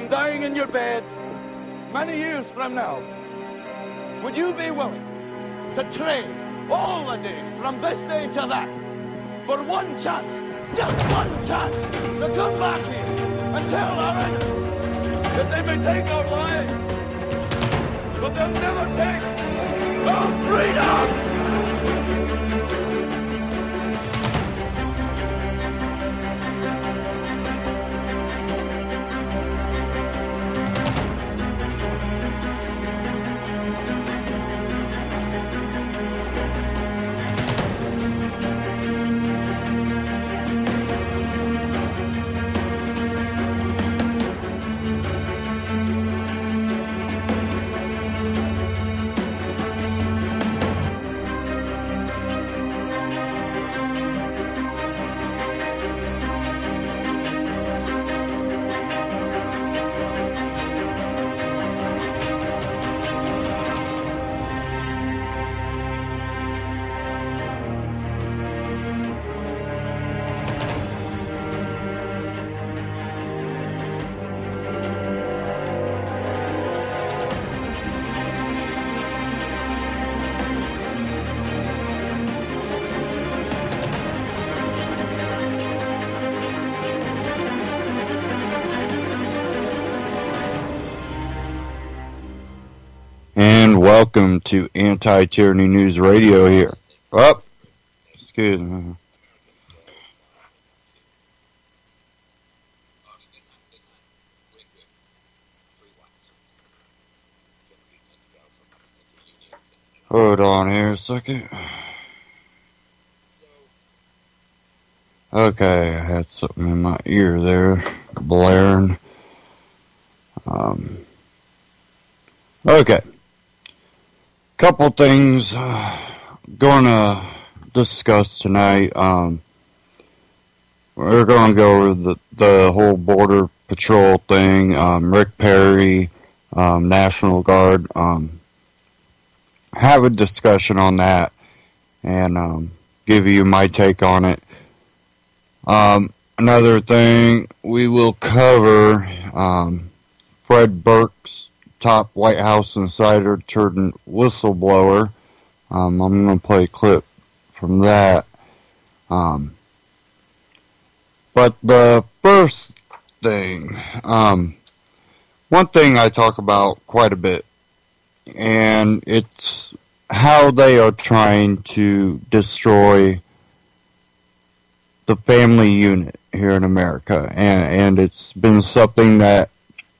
and dying in your beds many years from now, would you be willing to trade all the days from this day to that for one chance, just one chance, to come back here and tell our enemies that they may take our lives, but they'll never take our freedom? Welcome to Anti-Tyranny News Radio here. Oh, excuse me. Hold on here a second. Okay, I had something in my ear there, blaring. Okay. Couple things going to discuss tonight. We're going to go over the whole border patrol thing, Rick Perry, National Guard, have a discussion on that and give you my take on it. Another thing we will cover, Fred Burke's top White House insider turned whistleblower. I'm going to play a clip from that. But the first thing, one thing I talk about quite a bit, and it's how they are trying to destroy the family unit here in America. And it's been something that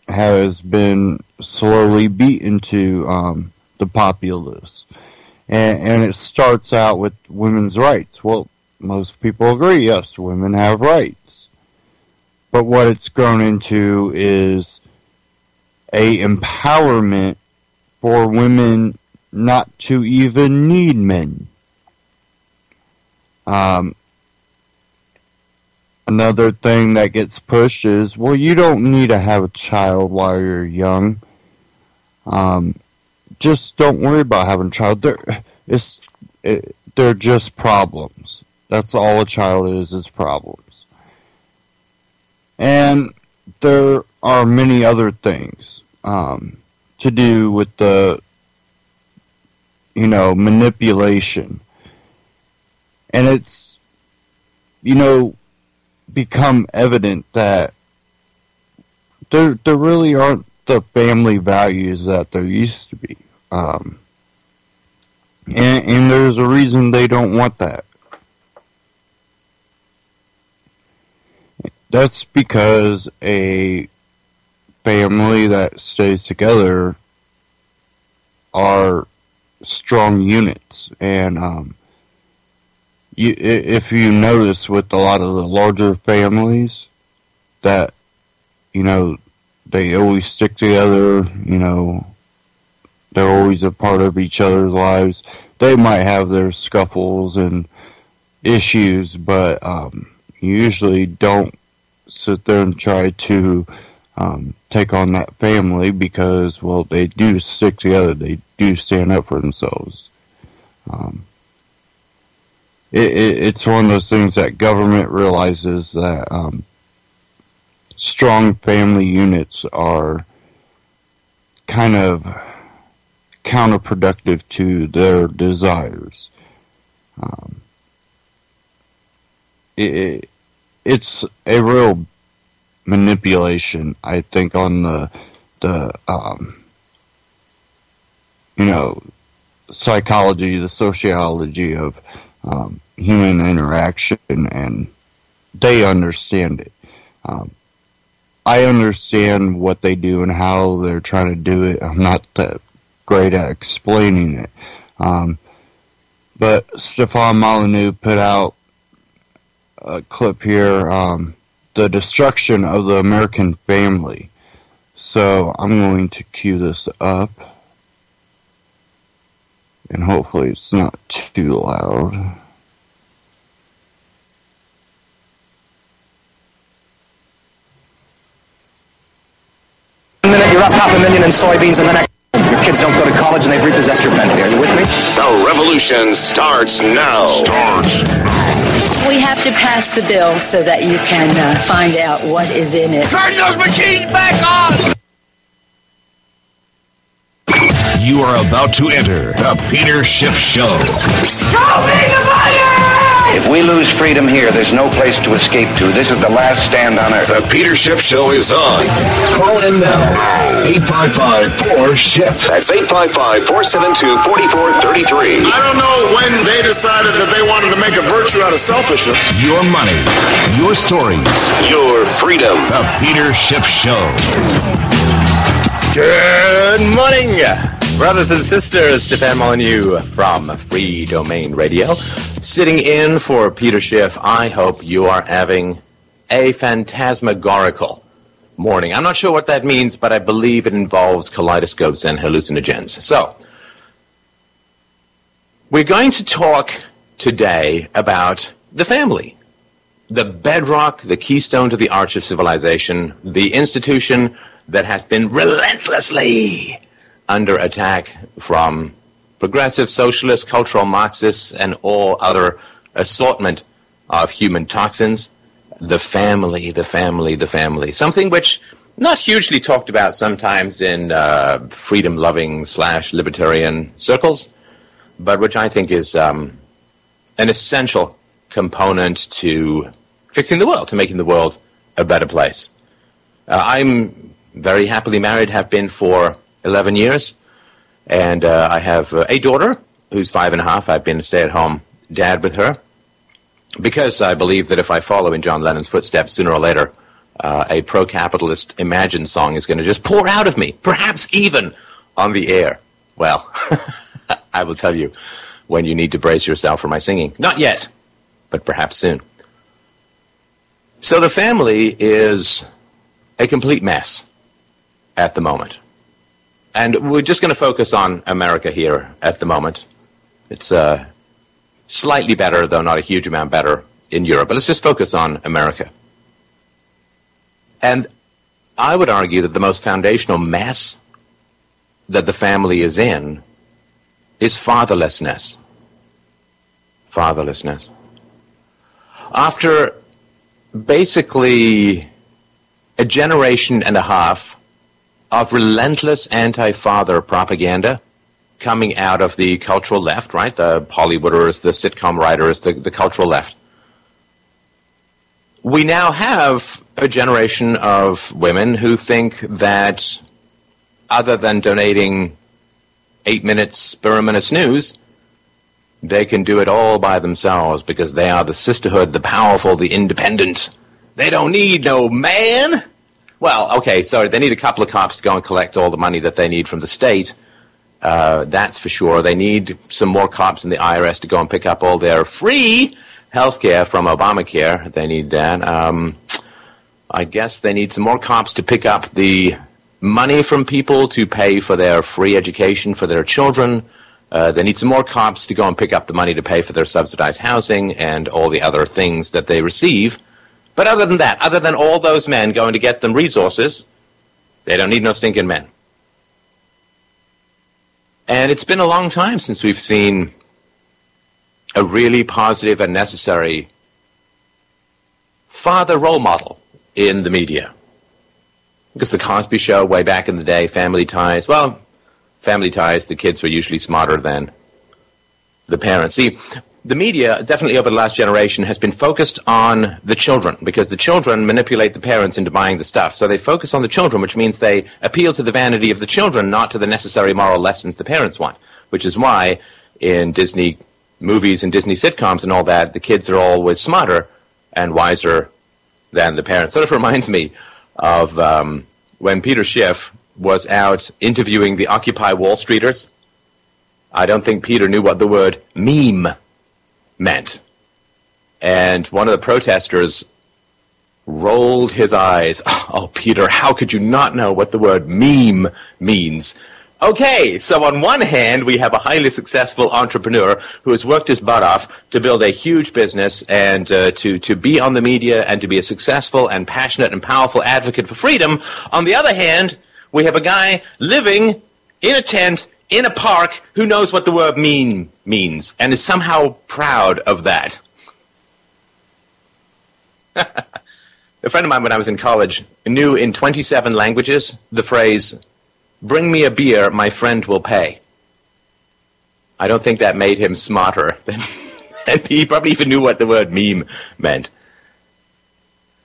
has been slowly beaten to the populace. And it starts out with women's rights. Well, most people agree, yes, women have rights. But what it's grown into is a empowerment for women not to even need men. Another thing that gets pushed is, well, you don't need to have a child while you're young. Just don't worry about having a child. They're just problems. That's all a child is problems. And there are many other things to do with the, manipulation. And it's, become evident that there really aren't the family values that there used to be. And there's a reason they don't want that. That's because a family that stays together are strong units. And if you notice with a lot of the larger families that, they always stick together, they're always a part of each other's lives. They might have their scuffles and issues, but you usually don't sit there and try to take on that family because, well, they do stick together. They do stand up for themselves. It's one of those things that government realizes that strong family units are kind of counterproductive to their desires. It's a real manipulation, I think, on the psychology, the sociology of human interaction, and they understand it. I understand what they do and how they're trying to do it. I'm not that great at explaining it. But Stefan Molyneux put out a clip here, the destruction of the American family. So I'm going to cue this up. And hopefully it's not too loud. One minute you're up $500,000 in soybeans, and the next your kids don't go to college and they've repossessed your Bentley. Are you with me? The revolution starts now. We have to pass the bill so that you can find out what is in it. Turn those machines back on! You are about to enter the Peter Schiff Show. Show me the money! If we lose freedom here, there's no place to escape to. This is the last stand on earth. The Peter Schiff Show is on. Call in now. 855-4-SHIP. That's 855-472-4433. I don't know when they decided that they wanted to make a virtue out of selfishness. Your money, your stories, your freedom. The Peter Schiff Show. Good morning, brothers and sisters. Stefan Molyneux from Free Domain Radio, sitting in for Peter Schiff. I hope you are having a phantasmagorical morning. I'm not sure what that means, but I believe it involves kaleidoscopes and hallucinogens. So, we're going to talk today about the family, the bedrock, the keystone to the arch of civilization, the institution that has been relentlessly under attack from progressive socialists, cultural Marxists, and all other assortment of human toxins. The family, the family, the family. Something which not hugely talked about sometimes in freedom-loving / libertarian circles, but which I think is an essential component to fixing the world, to making the world a better place. I'm very happily married, have been for 11 years, and I have a daughter who's 5.5. I've been a stay-at-home dad with her, because I believe that if I follow in John Lennon's footsteps, sooner or later, a pro-capitalist Imagine song is going to just pour out of me, perhaps even on the air. Well, I will tell you when you need to brace yourself for my singing. Not yet, but perhaps soon. So the family is a complete mess at the moment. And we're just going to focus on America here at the moment. It's slightly better, though not a huge amount better, in Europe. But let's just focus on America. And I would argue that the most foundational mess that the family is in is fatherlessness. Fatherlessness. After basically a generation and a half of relentless anti-father propaganda coming out of the cultural left, right? The Hollywooders, the sitcom writers, the cultural left. We now have a generation of women who think that other than donating 8 minutes sperm and a snooze, they can do it all by themselves because they are the sisterhood, the powerful, the independent. They don't need no man. Well, okay, sorry, they need a couple of cops to go and collect all the money that they need from the state. That's for sure. They need some more cops in the IRS to go and pick up all their free health care from Obamacare. They need that. I guess they need some more cops to pick up the money from people to pay for their free education for their children. They need some more cops to go and pick up the money to pay for their subsidized housing and all the other things that they receive. But other than that, other than all those men going to get them resources, they don't need no stinking men. And it's been a long time since we've seen a really positive and necessary father role model in the media. Because the Cosby Show, way back in the day, Family Ties, well, Family Ties, the kids were usually smarter than the parents. See, the media, definitely over the last generation, has been focused on the children, because the children manipulate the parents into buying the stuff. So they focus on the children, which means they appeal to the vanity of the children, not to the necessary moral lessons the parents want, which is why in Disney movies and Disney sitcoms and all that, the kids are always smarter and wiser than the parents. Sort of reminds me of when Peter Schiff was out interviewing the Occupy Wall Streeters. I don't think Peter knew what the word meme meant. And one of the protesters rolled his eyes. Oh, Peter, how could you not know what the word meme means? Okay, so on one hand, we have a highly successful entrepreneur who has worked his butt off to build a huge business and to be on the media and to be a successful and passionate and powerful advocate for freedom. On the other hand, we have a guy living in a tent in a park who knows what the word meme means and is somehow proud of that. A friend of mine when I was in college knew in 27 languages the phrase, "Bring me a beer, my friend will pay." I don't think that made him smarter than and he probably even knew what the word meme meant.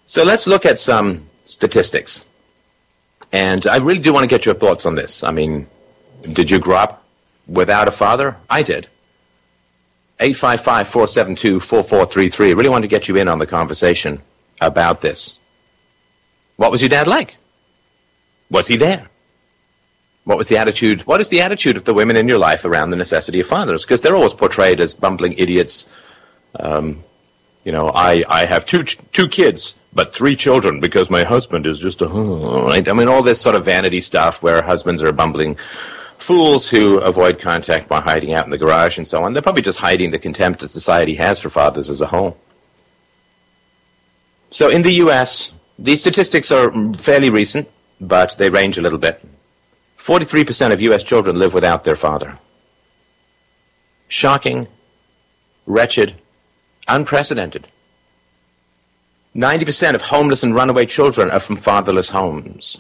So let's look at some statistics. And I really do want to get your thoughts on this. I mean, did you grow up without a father? I did. 855-472-4433. I really wanted to get you in on the conversation about this. What was your dad like? Was he there? What was the attitude? What is the attitude of the women in your life around the necessity of fathers? Because they're always portrayed as bumbling idiots. I have two kids, but 3 children because my husband is just right? I mean, all this sort of vanity stuff where husbands are bumbling fools who avoid contact by hiding out in the garage and so on. They're probably just hiding the contempt that society has for fathers as a whole. So in the U.S., these statistics are fairly recent, but they range a little bit. 43% of U.S. children live without their father. Shocking, wretched, unprecedented. 90% of homeless and runaway children are from fatherless homes.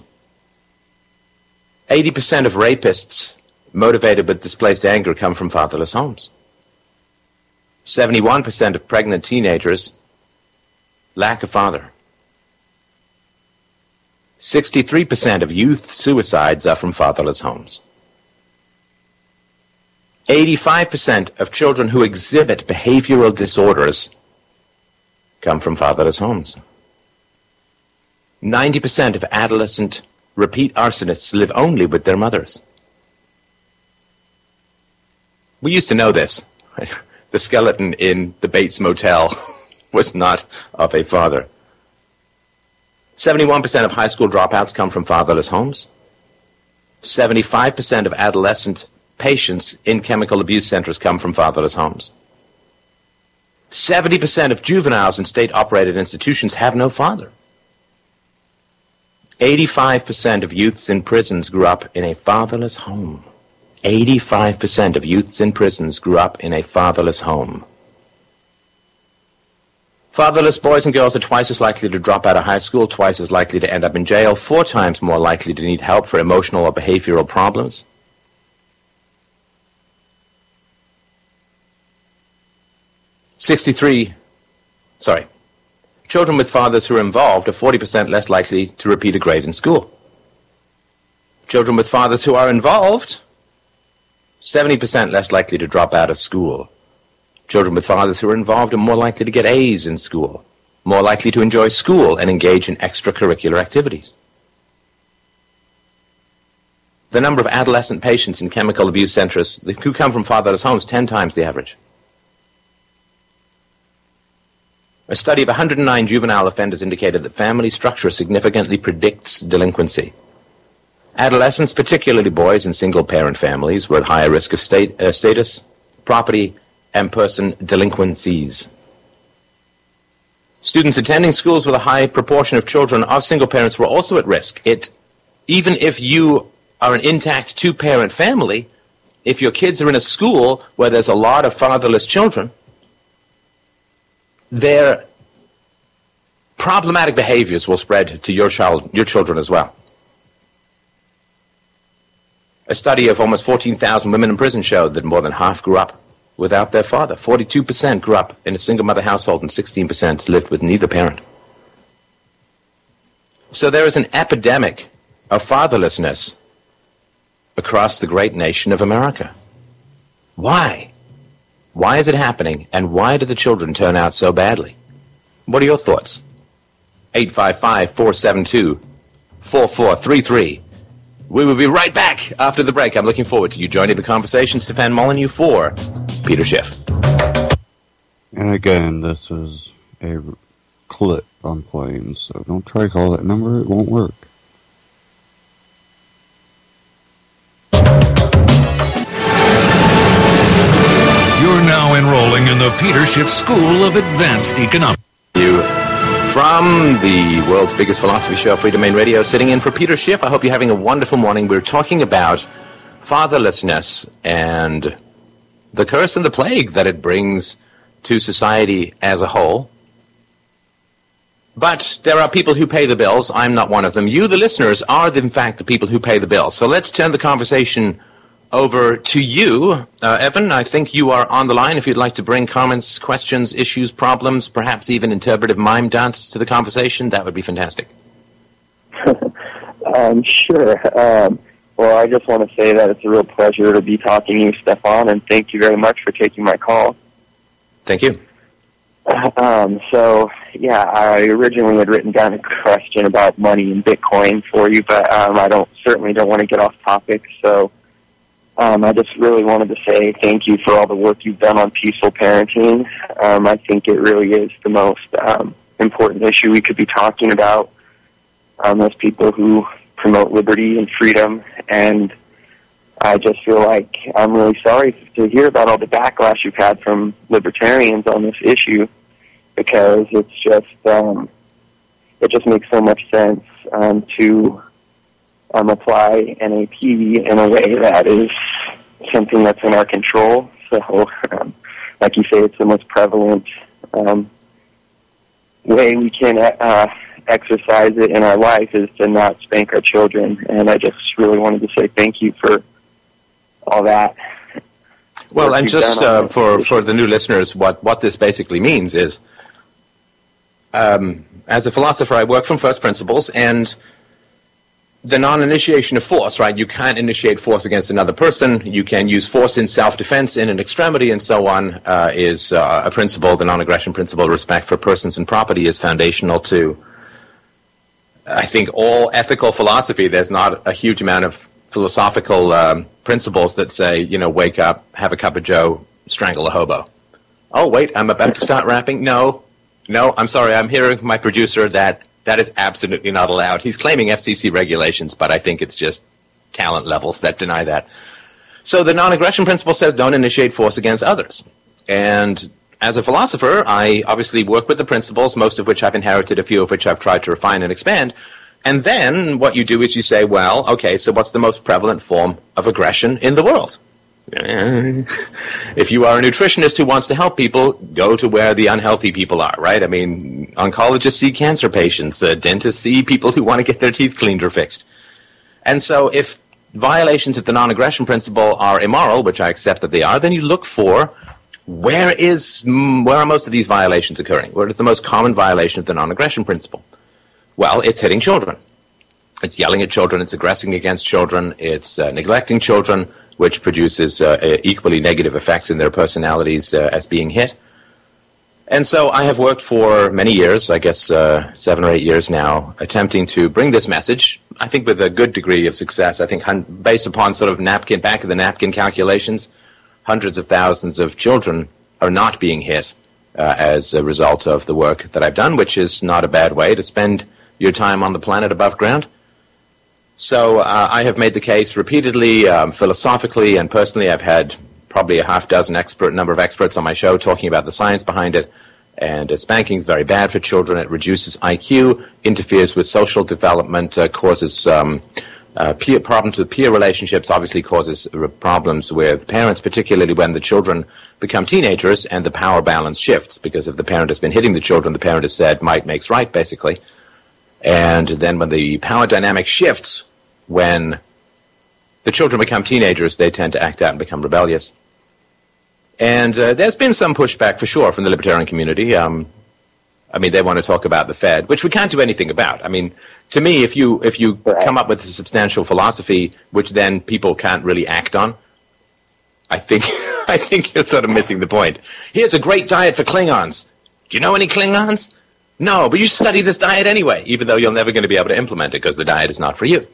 80% of rapists motivated with displaced anger come from fatherless homes. 71% of pregnant teenagers lack a father. 63% of youth suicides are from fatherless homes. 85% of children who exhibit behavioral disorders come from fatherless homes. 90% of adolescent repeat arsonists live only with their mothers. We used to know this. The skeleton in the Bates Motel was not of a father. 71% of high school dropouts come from fatherless homes. 75% of adolescent patients in chemical abuse centers come from fatherless homes. 70% of juveniles in state-operated institutions have no father. 85% of youths in prisons grew up in a fatherless home. 85% of youths in prisons grew up in a fatherless home. Fatherless boys and girls are twice as likely to drop out of high school, twice as likely to end up in jail, 4 times more likely to need help for emotional or behavioral problems. Children with fathers who are involved are 40% less likely to repeat a grade in school. Children with fathers who are involved, 70% less likely to drop out of school. Children with fathers who are involved are more likely to get A's in school, more likely to enjoy school and engage in extracurricular activities. The number of adolescent patients in chemical abuse centers who come from fatherless homes, 10 times the average. A study of 109 juvenile offenders indicated that family structure significantly predicts delinquency. Adolescents, particularly boys in single-parent families, were at higher risk of status, property, and person delinquencies. Students attending schools with a high proportion of children of single parents were also at risk. Even if you are an intact 2-parent family, if your kids are in a school where there's a lot of fatherless children, their problematic behaviors will spread to your children as well. A study of almost 14,000 women in prison showed that more than half grew up without their father. 42% grew up in a single-mother household, and 16% lived with neither parent. So there is an epidemic of fatherlessness across the great nation of America. Why? Why is it happening, and why do the children turn out so badly? What are your thoughts? 855-472-4433. We will be right back after the break. I'm looking forward to you joining the conversation. Stefan Molyneux for Peter Schiff. And again, this is a clip I'm playing, so don't try to call that number. It won't work. You're now enrolling in the Peter Schiff School of Advanced Economics. You from the world's biggest philosophy show, Free Domain Radio, sitting in for Peter Schiff. I hope you're having a wonderful morning. We're talking about fatherlessness and the curse and the plague that it brings to society as a whole. But there are people who pay the bills. I'm not one of them. You, the listeners, are, in fact, the people who pay the bills. So let's turn the conversation over to you. Evan, I think you are on the line. If you'd like to bring comments, questions, issues, problems, perhaps even interpretive mime dance to the conversation, that would be fantastic. Sure. Well, I just want to say that it's a real pleasure to be talking to you, Stefan, and thank you very much for taking my call. Thank you. I originally had written down a question about money and Bitcoin for you, but I certainly don't want to get off topic, so I just really wanted to say thank you for all the work you've done on peaceful parenting. I think it really is the most important issue we could be talking about as people who promote liberty and freedom, and I just feel like I'm really sorry to hear about all the backlash you've had from libertarians on this issue, because it's just it just makes so much sense to apply NAP in a way that is something that's in our control. So, like you say, it's the most prevalent way we can exercise it in our life is to not spank our children. And I just really wanted to say thank you for all that. Well, and just for the new listeners, what this basically means is, as a philosopher, I work from first principles, and the non-initiation of force, right? You can't initiate force against another person. You can use force in self-defense, in an extremity, and so on, is a principle. The non-aggression principle, respect for persons and property, is foundational to, I think, all ethical philosophy. There's not a huge amount of philosophical principles that say, wake up, have a cup of joe, strangle a hobo. Oh, wait, I'm about to start rapping? No, I'm sorry, I'm hearing my producer that is absolutely not allowed. He's claiming FCC regulations, but I think it's just talent levels that deny that. So the non-aggression principle says don't initiate force against others. And as a philosopher, I obviously work with the principles, most of which I've inherited, a few of which I've tried to refine and expand. And then what you do is you say, well, okay, so what's the most prevalent form of aggression in the world? If you are a nutritionist who wants to help people, go to where the unhealthy people are, right? I mean, oncologists see cancer patients, dentists see people who want to get their teeth cleaned or fixed. And so if violations of the non-aggression principle are immoral, which I accept that they are, then you look for where are most of these violations occurring? Where is the most common violation of the non-aggression principle? Well, it's hitting children. It's yelling at children, it's aggressing against children, it's neglecting children, which produces equally negative effects in their personalities as being hit. And so I have worked for many years, I guess 7 or 8 years now, attempting to bring this message, I think with a good degree of success. I think based upon sort of back of the napkin calculations, hundreds of thousands of children are not being hit as a result of the work that I've done, which is not a bad way to spend your time on the planet above ground. So I have made the case repeatedly, philosophically, and personally. I've had probably a half dozen number of experts on my show talking about the science behind it. And spanking is very bad for children. It reduces IQ, interferes with social development, causes problems with peer relationships, obviously causes problems with parents, particularly when the children become teenagers and the power balance shifts. Because if the parent has been hitting the children, the parent has said, might makes right, basically. And then when the power dynamic shifts, when the children become teenagers, they tend to act out and become rebellious. And there's been some pushback, for sure, from the libertarian community. I mean, they want to talk about the Fed, which we can't do anything about. I mean, to me, if you come up with a substantial philosophy, which then people can't really act on, I think I think you're sort of missing the point. Here's a great diet for Klingons. Do you know any Klingons? No, but you study this diet anyway, even though you're never going to be able to implement it because the diet is not for you.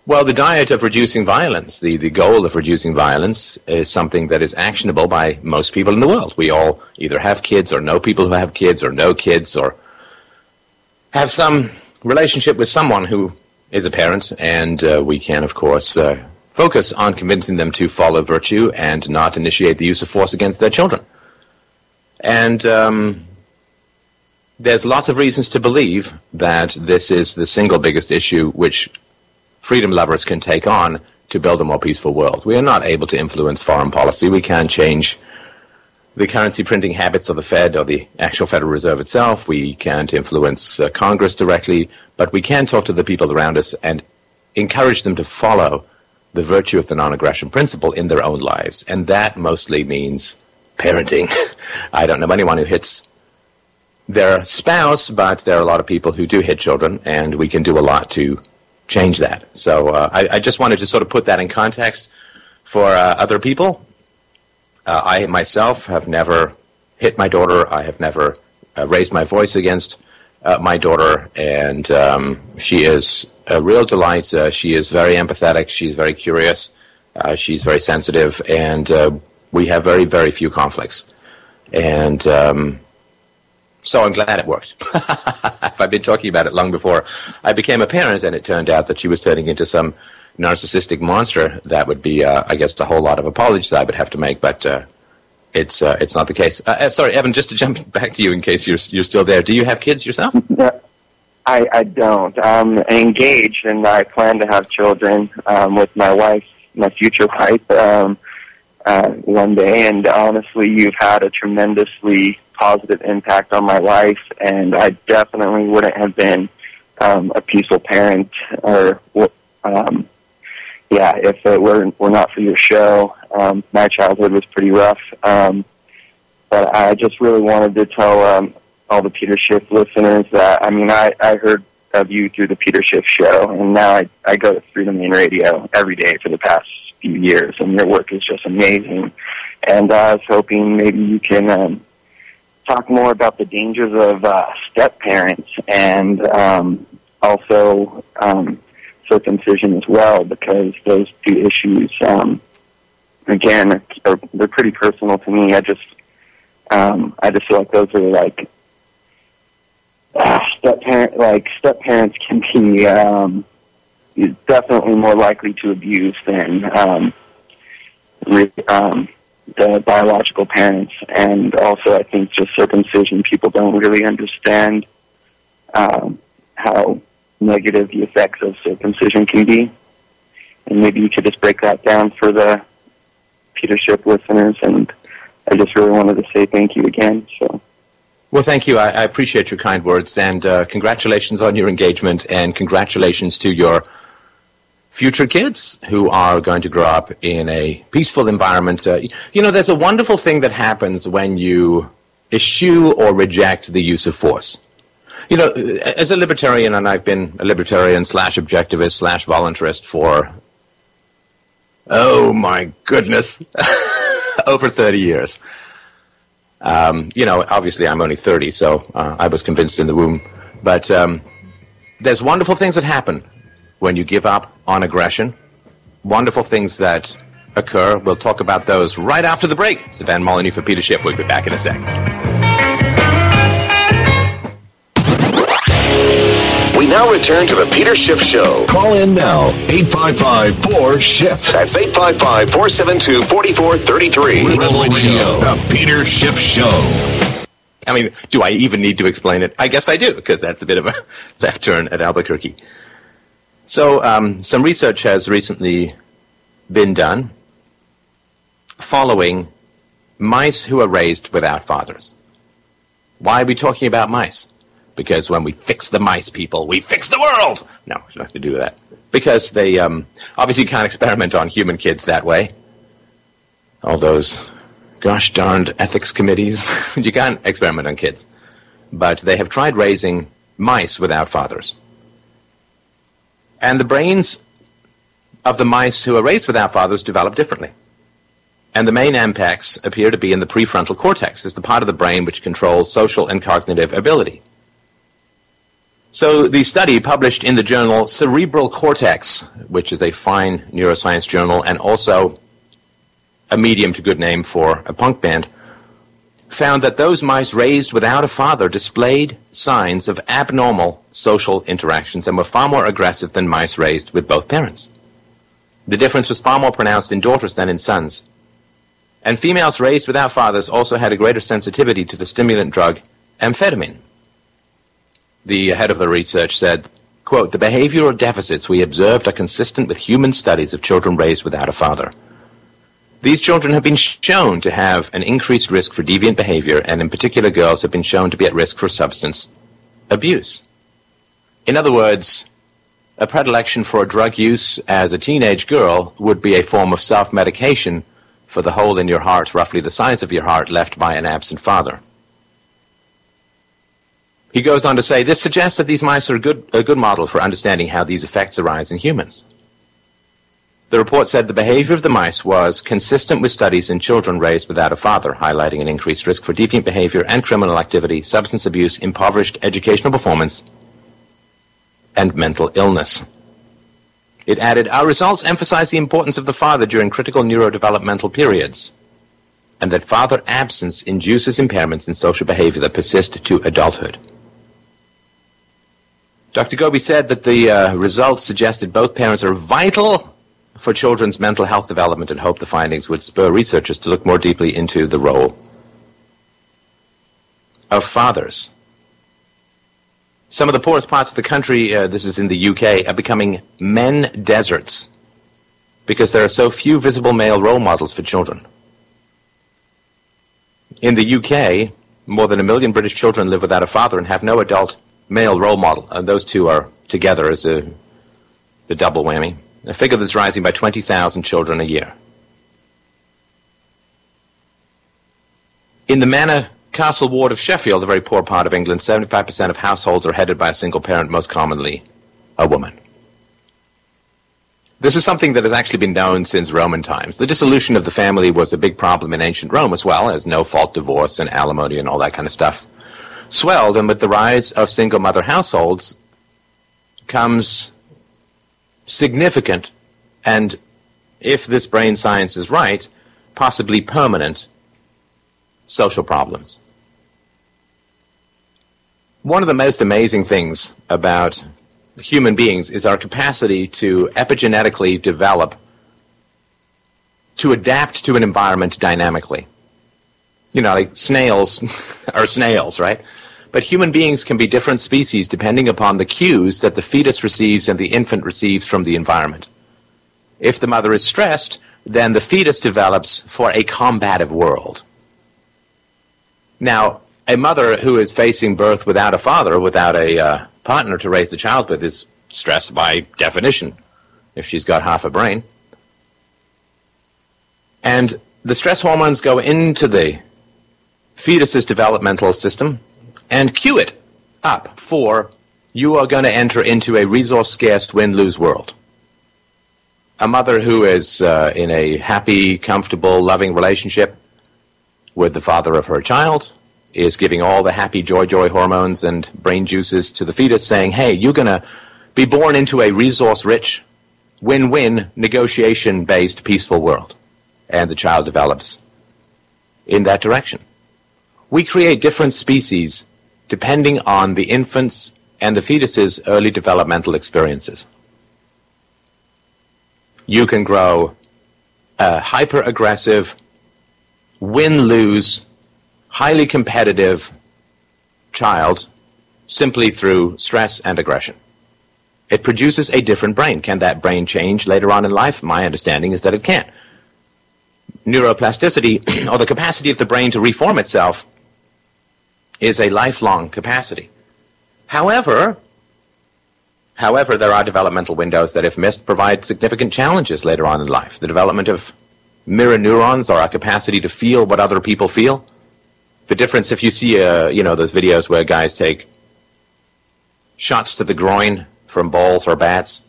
Well, the diet of reducing violence, the goal of reducing violence is something that is actionable by most people in the world. We all either have kids or know people who have kids or know kids or have some relationship with someone who is a parent, and we can, of course, focus on convincing them to follow virtue and not initiate the use of force against their children. And there's lots of reasons to believe that this is the single biggest issue which freedom lovers can take on to build a more peaceful world. We are not able to influence foreign policy. We can't change the currency printing habits of the Fed or the actual Federal Reserve itself. We can't influence Congress directly, but we can talk to the people around us and encourage them to follow the virtue of the non-aggression principle in their own lives. And that mostly means parenting. I don't know anyone who hits their spouse, but there are a lot of people who do hit children, and we can do a lot to change that. So I just wanted to sort of put that in context for other people. I myself have never hit my daughter. I have never raised my voice against my daughter, and she is a real delight. She is very empathetic. She's very curious. She's very sensitive, and we have very, very few conflicts. And so I'm glad it worked. I've been talking about it long before I became a parent, and it turned out that she was turning into some narcissistic monster. That would be, I guess, a whole lot of apologies I would have to make, but it's not the case. Sorry, Evan, just to jump back to you in case you're still there. Do you have kids yourself? I don't. I'm engaged, and I plan to have children with my wife, my future wife, one day. And honestly, you've had a tremendously positive impact on my life, and I definitely wouldn't have been a peaceful parent, or if it were not for your show. My childhood was pretty rough, but I just really wanted to tell all the Peter Schiff listeners that, I mean, I heard of you through the Peter Schiff show, and now I go to Freedom Main Radio every day for the past few years, and your work is just amazing. And I was hoping maybe you can talk more about the dangers of step-parents and also circumcision as well, because those two issues, again, they're pretty personal to me. I just feel like those are like step-parents can be definitely more likely to abuse than the biological parents. And also, I think just circumcision, people don't really understand how negative the effects of circumcision can be. And maybe you could just break that down for the Peter Schiff listeners. And I just really wanted to say thank you again. So. Well, thank you. I appreciate your kind words, and congratulations on your engagement, and congratulations to your future kids who are going to grow up in a peaceful environment. There's a wonderful thing that happens when you eschew or reject the use of force. As a libertarian, and I've been a libertarian / objectivist / voluntarist for, oh my goodness, over 30 years. Obviously I'm only 30, so I was convinced in the womb. But there's wonderful things that happen when you give up on aggression. Wonderful things that occur. We'll talk about those right after the break. It's Van Molyneux for Peter Schiff. We'll be back in a sec. We now return to the Peter Schiff Show. Call in now, 855-4-SCHIFF. That's 855-472-4433. Rebel Radio, the Peter Schiff Show. I mean, do I even need to explain it? I guess I do, because that's a bit of a left turn at Albuquerque. So, some research has recently been done following mice who are raised without fathers. Why are we talking about mice? because when we fix the mice, people, we fix the world. No, you don't have to do that. Because they obviously can't experiment on human kids that way. All those gosh darned ethics committees. You can't experiment on kids. But they have tried raising mice without fathers. And the brains of the mice who are raised without fathers develop differently. And the main impacts appear to be in the prefrontal cortex. It's the part of the brain which controls social and cognitive ability. So the study, published in the journal Cerebral Cortex, which is a fine neuroscience journal and also a medium to good name for a punk band, found that those mice raised without a father displayed signs of abnormal social interactions and were far more aggressive than mice raised with both parents. The difference was far more pronounced in daughters than in sons. And females raised without fathers also had a greater sensitivity to the stimulant drug amphetamine. The head of the research said, quote, "The behavioral deficits we observed are consistent with human studies of children raised without a father. These children have been shown to have an increased risk for deviant behavior, and in particular girls have been shown to be at risk for substance abuse." In other words, a predilection for drug use as a teenage girl would be a form of self-medication for the hole in your heart, roughly the size of your heart, left by an absent father. He goes on to say, this suggests that these mice are a good model for understanding how these effects arise in humans. The report said the behavior of the mice was consistent with studies in children raised without a father, highlighting an increased risk for deviant behavior and criminal activity, substance abuse, impoverished educational performance, and mental illness. It added, our results emphasize the importance of the father during critical neurodevelopmental periods, and that father absence induces impairments in social behavior that persist to adulthood. Dr. Gobi said that the results suggested both parents are vital for children's mental health development and hoped the findings would spur researchers to look more deeply into the role of fathers. Some of the poorest parts of the country, this is in the UK, are becoming men deserts because there are so few visible male role models for children. In the UK, more than 1 million British children live without a father and have no adult male role model. And those two are together as the double whammy. A figure that's rising by 20,000 children a year. In the Manor Castle ward of Sheffield, a very poor part of England, 75% of households are headed by a single parent, most commonly a woman. This is something that has actually been known since Roman times. The dissolution of the family was a big problem in ancient Rome as well, as no-fault divorce and alimony and all that kind of stuff swelled, and with the rise of single-mother households comes significant, and if this brain science is right, possibly permanent social problems. One of the most amazing things about human beings is our capacity to epigenetically develop, to adapt to an environment dynamically. You know, like snails are snails, right? But human beings can be different species depending upon the cues that the fetus receives and the infant receives from the environment. If the mother is stressed, then the fetus develops for a combative world. Now, a mother who is facing birth without a father, without a partner to raise the child with, is stressed by definition, if she's got half a brain. And the stress hormones go into the fetus's developmental system and cue it up for, you are going to enter into a resource-scarce win-lose world. A mother who is in a happy, comfortable, loving relationship with the father of her child is giving all the happy joy hormones and brain juices to the fetus, saying, hey, you're going to be born into a resource-rich, win-win, negotiation-based, peaceful world. And the child develops in that direction. We create different species depending on the infant's and the fetus's early developmental experiences. You can grow a hyper-aggressive, win-lose, highly competitive child simply through stress and aggression. It produces a different brain. Can that brain change later on in life? My understanding is that it can. Neuroplasticity, or the capacity of the brain to reform itself, is a lifelong capacity. However, there are developmental windows that, if missed, provide significant challenges later on in life. The development of mirror neurons, or our capacity to feel what other people feel. The difference, if you see, those videos where guys take shots to the groin from balls or bats,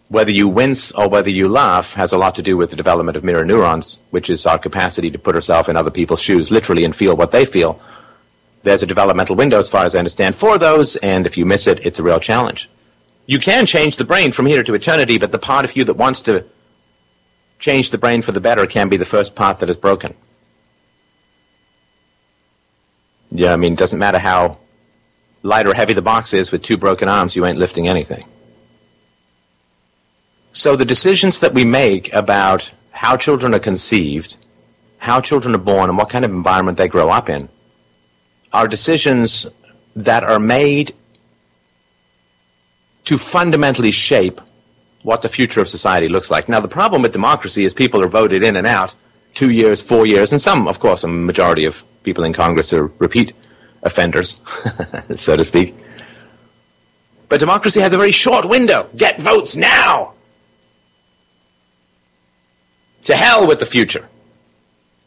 whether you wince or whether you laugh has a lot to do with the development of mirror neurons, which is our capacity to put ourselves in other people's shoes, literally, and feel what they feel. There's a developmental window, as far as I understand, for those, and if you miss it, it's a real challenge. You can change the brain from here to eternity, but the part of you that wants to change the brain for the better can be the first part that is broken. Yeah, I mean, it doesn't matter how light or heavy the box is, with 2 broken arms, you ain't lifting anything. So the decisions that we make about how children are conceived, how children are born, and what kind of environment they grow up in are decisions that are made to fundamentally shape what the future of society looks like. Now, the problem with democracy is people are voted in and out 2 years, 4 years, and some, of course, a majority of people in Congress are repeat offenders, so to speak. But democracy has a very short window. Get votes now! To hell with the future.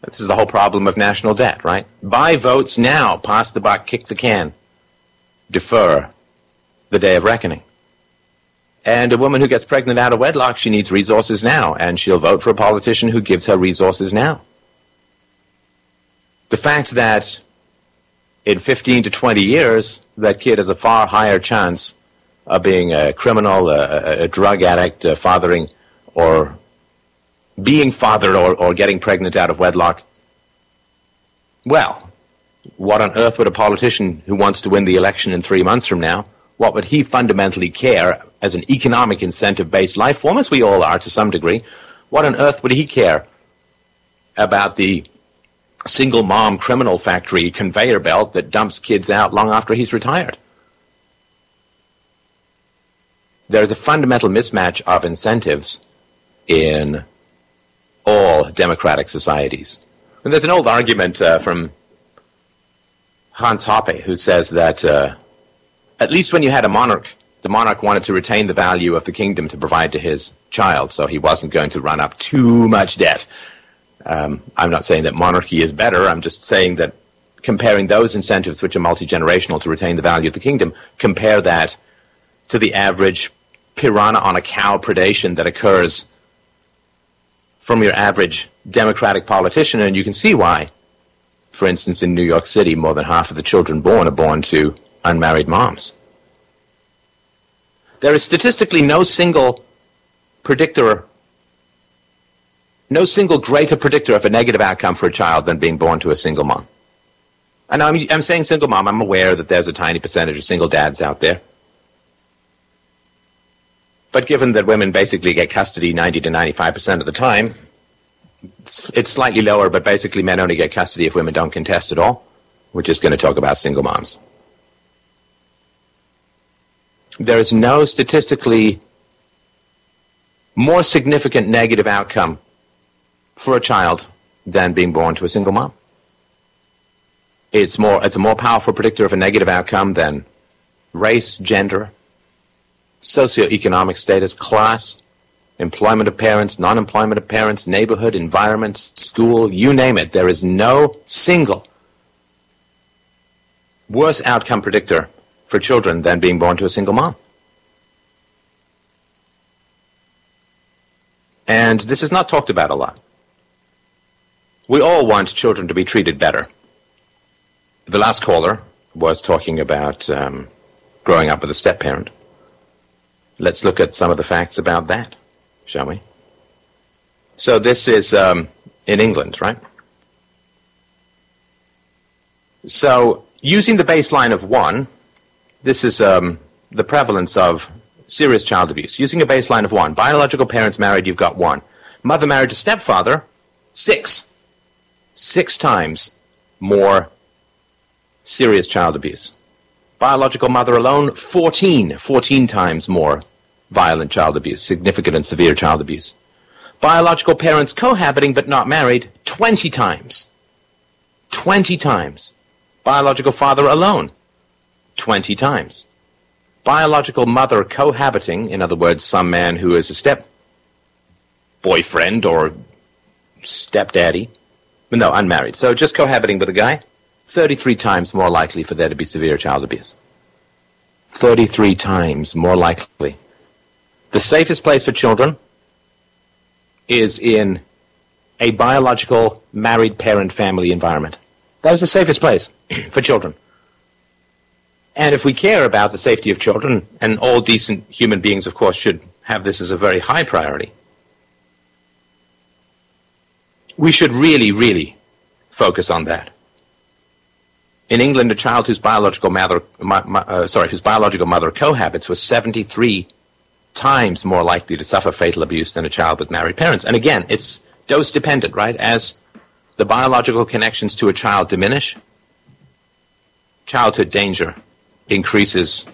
This is the whole problem of national debt, right? Buy votes now. Pass the buck, kick the can. Defer the day of reckoning. And a woman who gets pregnant out of wedlock, she needs resources now, and she'll vote for a politician who gives her resources now. The fact that in 15 to 20 years, that kid has a far higher chance of being a criminal, a drug addict, fathering, or being fathered or getting pregnant out of wedlock. Well, what on earth would a politician who wants to win the election in 3 months from now, what would he fundamentally care as an economic incentive-based life form, as we all are to some degree, what on earth would he care about the single mom criminal factory conveyor belt that dumps kids out long after he's retired? There's a fundamental mismatch of incentives in all democratic societies. And there's an old argument from Hans Hoppe, who says that at least when you had a monarch, the monarch wanted to retain the value of the kingdom to provide to his child, so he wasn't going to run up too much debt. I'm not saying that monarchy is better. I'm just saying that comparing those incentives, which are multi-generational, to retain the value of the kingdom, compare that to the average piranha on a cow predation that occurs from your average democratic politician, and you can see why. For instance, in New York City, more than half of the children born are born to unmarried moms. There is statistically no single predictor, no single greater predictor of a negative outcome for a child than being born to a single mom. And I'm saying single mom. I'm aware that there's a tiny percentage of single dads out there. But given that women basically get custody 90 to 95% of the time, it's slightly lower, but basically men only get custody if women don't contest at all. We're just going to talk about single moms. There is no statistically more significant negative outcome for a child than being born to a single mom. It's a more powerful predictor of a negative outcome than race, gender, socioeconomic status, class, employment of parents, non-employment of parents, neighborhood, environment, school, you name it. There is no single worse outcome predictor for children than being born to a single mom. And this is not talked about a lot. We all want children to be treated better. The last caller was talking about growing up with a step-parent. Let's look at some of the facts about that, shall we? So this is in England, right? So using the baseline of 1, this is the prevalence of serious child abuse. Using a baseline of 1, biological parents married, you've got 1. Mother married to stepfather, 6. 6 times more serious child abuse. Biological mother alone, 14 times more violent child abuse, significant and severe child abuse. Biological parents cohabiting but not married, 20 times. 20 times. Biological father alone, 20 times. Biological mother cohabiting, in other words, some man who is a step boyfriend or stepdaddy, no, unmarried, so just cohabiting with a guy, 33 times more likely for there to be severe child abuse. 33 times more likely. The safest place for children is in a biological married parent family environment. That is the safest place for children. And if we care about the safety of children, and all decent human beings, of course, should have this as a very high priority, we should really, really focus on that. In England, a child whose biological mother cohabits was 73 times more likely to suffer fatal abuse than a child with married parents. And again, it's dose dependent, right? As the biological connections to a child diminish, childhood danger increases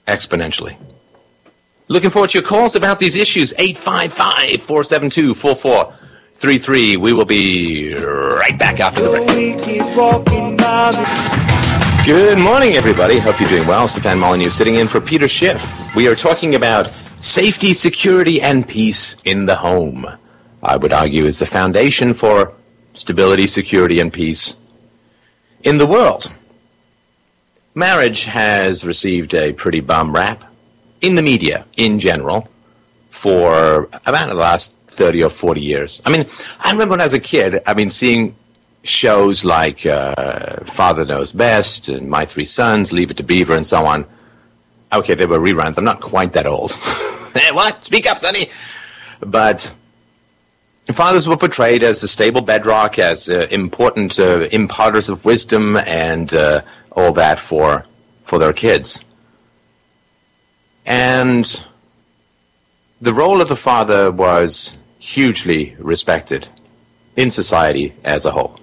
exponentially. Looking forward to your calls about these issues. 855-472-4433. We will be right back after the break. Good morning, everybody. Hope you're doing well. Stefan Molyneux sitting in for Peter Schiff. We are talking about safety, security, and peace in the home. I would argue is the foundation for stability, security, and peace in the world. Marriage has received a pretty bum rap in the media in general for about the last 30 or 40 years. I mean, I remember when I was a kid, seeing shows like Father Knows Best and My Three Sons, Leave It to Beaver, and so on. Okay, they were reruns. I'm not quite that old. What? Speak up, Sonny! But fathers were portrayed as the stable bedrock, as important imparters of wisdom and all that for their kids. And the role of the father was hugely respected in society as a whole.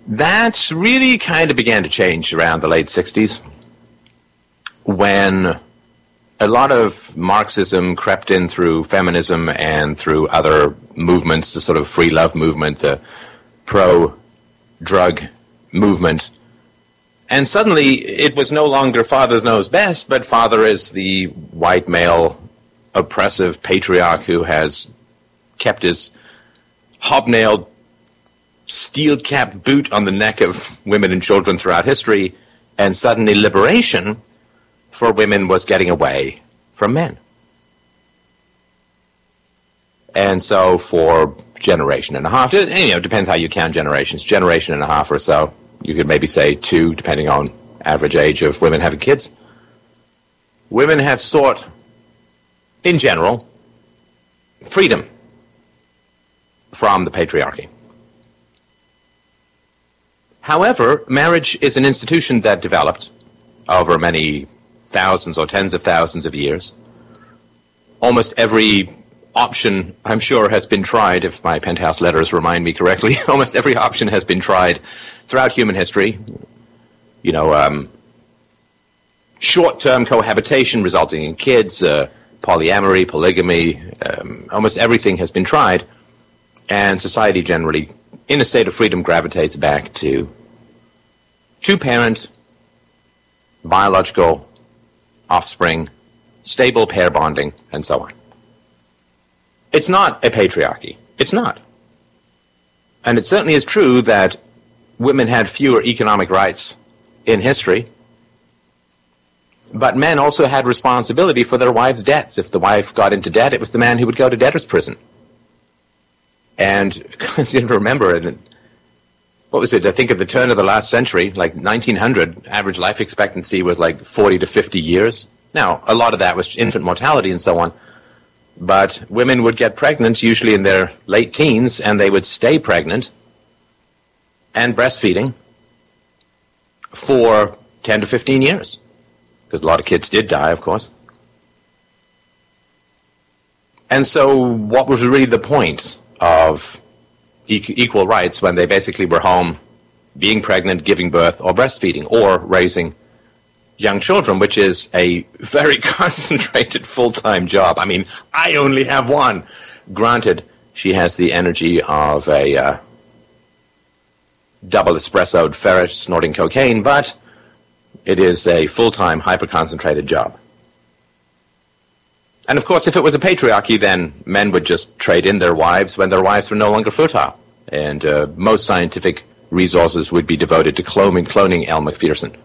That really kind of began to change around the late 60s when a lot of Marxism crept in through feminism and through other movements, the sort of free love movement, the pro-drug movement. And suddenly it was no longer father knows best, but father is the white male oppressive patriarch who has kept his hobnailed steel-capped boot on the neck of women and children throughout history, and suddenly liberation for women was getting away from men. And so for generation and a half, it depends how you count generations, generation and a half or so, you could maybe say 2, depending on average age of women having kids, women have sought, in general, freedom from the patriarchy. However, marriage is an institution that developed over many thousands or tens of thousands of years. Almost every option, I'm sure, has been tried, if my penthouse letters remind me correctly. Almost every option has been tried throughout human history. Short-term cohabitation resulting in kids, polyamory, polygamy, almost everything has been tried, and society generally, in a state of freedom, gravitates back to two-parent, biological offspring, stable pair bonding, and so on. It's not a patriarchy. It's not. And it certainly is true that women had fewer economic rights in history, but men also had responsibility for their wives' debts. If the wife got into debt, it was the man who would go to debtor's prison. And you remember, what was it? I think at the turn of the last century, like 1900, average life expectancy was like 40 to 50 years. Now, a lot of that was infant mortality and so on. But women would get pregnant, usually in their late teens, and they would stay pregnant and breastfeeding for 10 to 15 years. Because a lot of kids did die, of course. And so what was really the point of equal rights when they basically were home being pregnant, giving birth, or breastfeeding, or raising young children, which is a very concentrated full-time job. I mean, I only have one. Granted, she has the energy of a double espressoed ferret snorting cocaine, but it is a full-time, hyper-concentrated job. And of course, if it was a patriarchy, then men would just trade in their wives when their wives were no longer fertile. And most scientific resources would be devoted to cloning Elle Macpherson.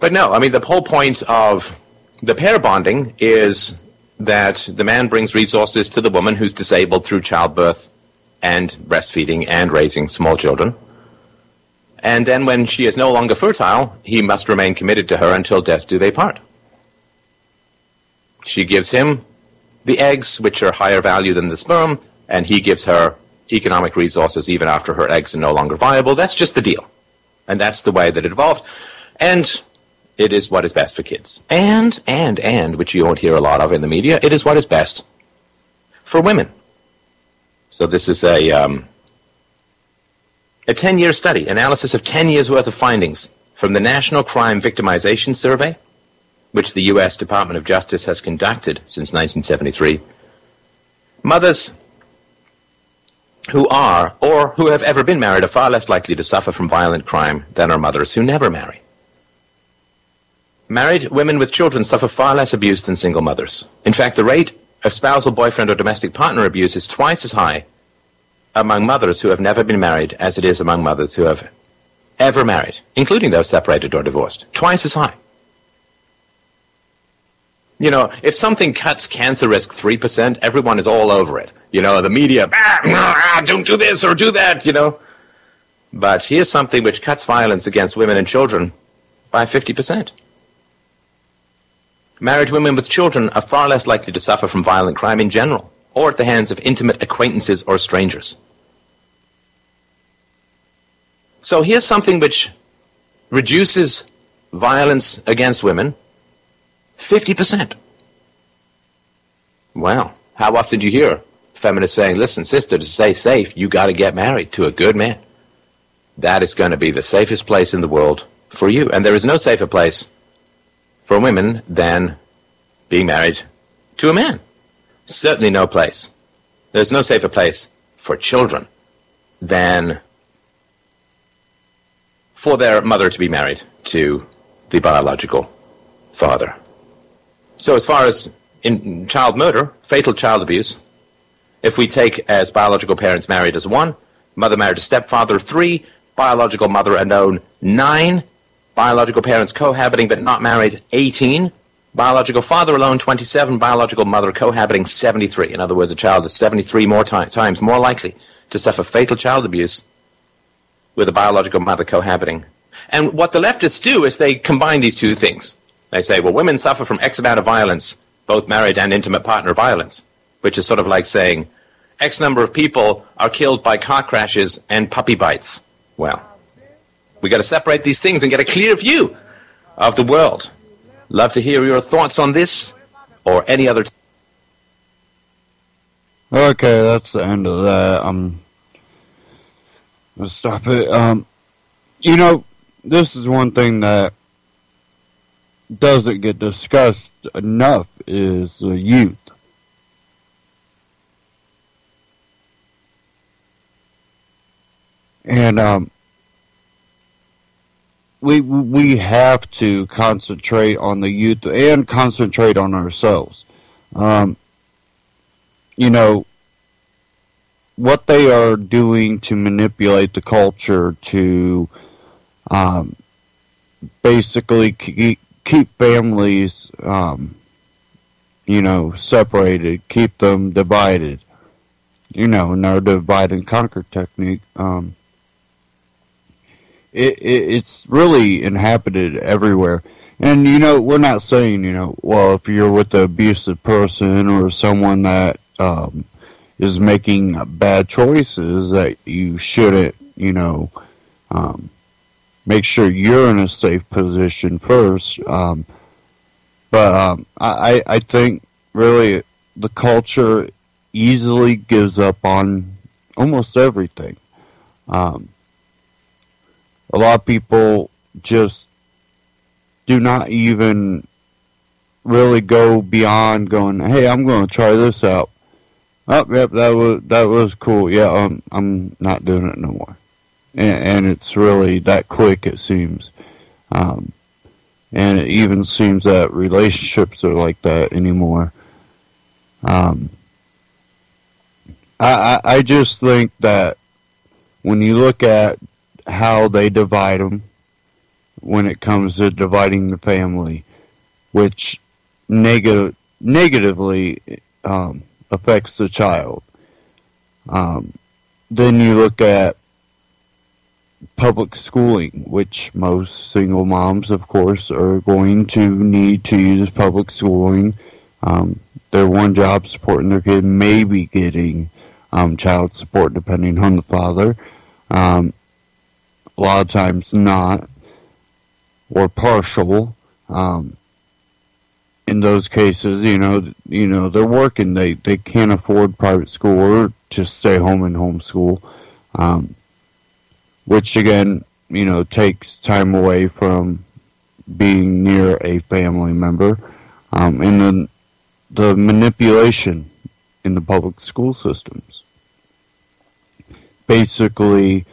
But no, I mean, the whole point of the pair bonding is that the man brings resources to the woman who's disabled through childbirth and breastfeeding and raising small children. And then when she is no longer fertile, he must remain committed to her until death do they part. She gives him the eggs, which are higher value than the sperm, and he gives her economic resources even after her eggs are no longer viable. That's just the deal. And that's the way that it evolved. And it is what is best for kids. And, which you won't hear a lot of in the media, it is what is best for women. So this is a 10-year study, analysis of 10 years' worth of findings from the National Crime Victimization Survey, which the U.S. Department of Justice has conducted since 1973. Mothers who are, or who have ever been married, are far less likely to suffer from violent crime than are mothers who never marry. Married women with children suffer far less abuse than single mothers. In fact, the rate of spousal, boyfriend, or domestic partner abuse is twice as high among mothers who have never been married as it is among mothers who have ever married, including those separated or divorced. Twice as high. You know, if something cuts cancer risk 3%, everyone is all over it. You know, the media, don't do this or do that, you know. But here's something which cuts violence against women and children by 50%. Married women with children are far less likely to suffer from violent crime in general, or at the hands of intimate acquaintances or strangers. So here's something which reduces violence against women 50%. Wow. How often do you hear feminists saying, listen, sister, to stay safe, you got to get married to a good man. That is going to be the safest place in the world for you. And there is no safer place for women than being married to a man. Certainly no place. There's no safer place for children than for their mother to be married to the biological father. So as far as in child murder, fatal child abuse, if we take as biological parents married as 1, mother married to stepfather 3, biological mother unknown 9, biological parents cohabiting but not married 18, biological father alone 27, biological mother cohabiting 73. In other words, a child is 73 more times more likely to suffer fatal child abuse with a biological mother cohabiting. And what the leftists do is they combine these two things. They say, well, women suffer from X amount of violence, both married and intimate partner violence, which is sort of like saying X number of people are killed by car crashes and puppy bites. Well, we got to separate these things and get a clear view of the world. Love to hear your thoughts on this or any other. Okay, that's the end of that. Let's stop it. You know, this is one thing that doesn't get discussed enough is the youth. And we have to concentrate on the youth and concentrate on ourselves. You know, what they are doing to manipulate the culture to basically keep families, you know, separated, keep them divided, you know, in our divide and conquer technique. It's really inhabited everywhere. And, you know, we're not saying, you know, well, if you're with an abusive person or someone that is making bad choices, that you shouldn't, you know, make sure you're in a safe position first. But I think really the culture easily gives up on almost everything. A lot of people just do not even really go beyond going, hey, I'm going to try this out. Oh, yep, that was cool. Yeah, I'm not doing it no more, and it's really that quick. It seems, and it even seems that relationships are like that anymore. Um, I just think that when you look at how they divide them, when it comes to dividing the family, which negatively affects the child. Then you look at public schooling, which most single moms, of course, are going to need to use public schooling. Their one job supporting their kid, maybe getting child support depending on the father. A lot of times not, or partial. In those cases, they're working. They can't afford private school or to stay home and homeschool, which again, takes time away from being near a family member, and then the manipulation in the public school systems. Basically,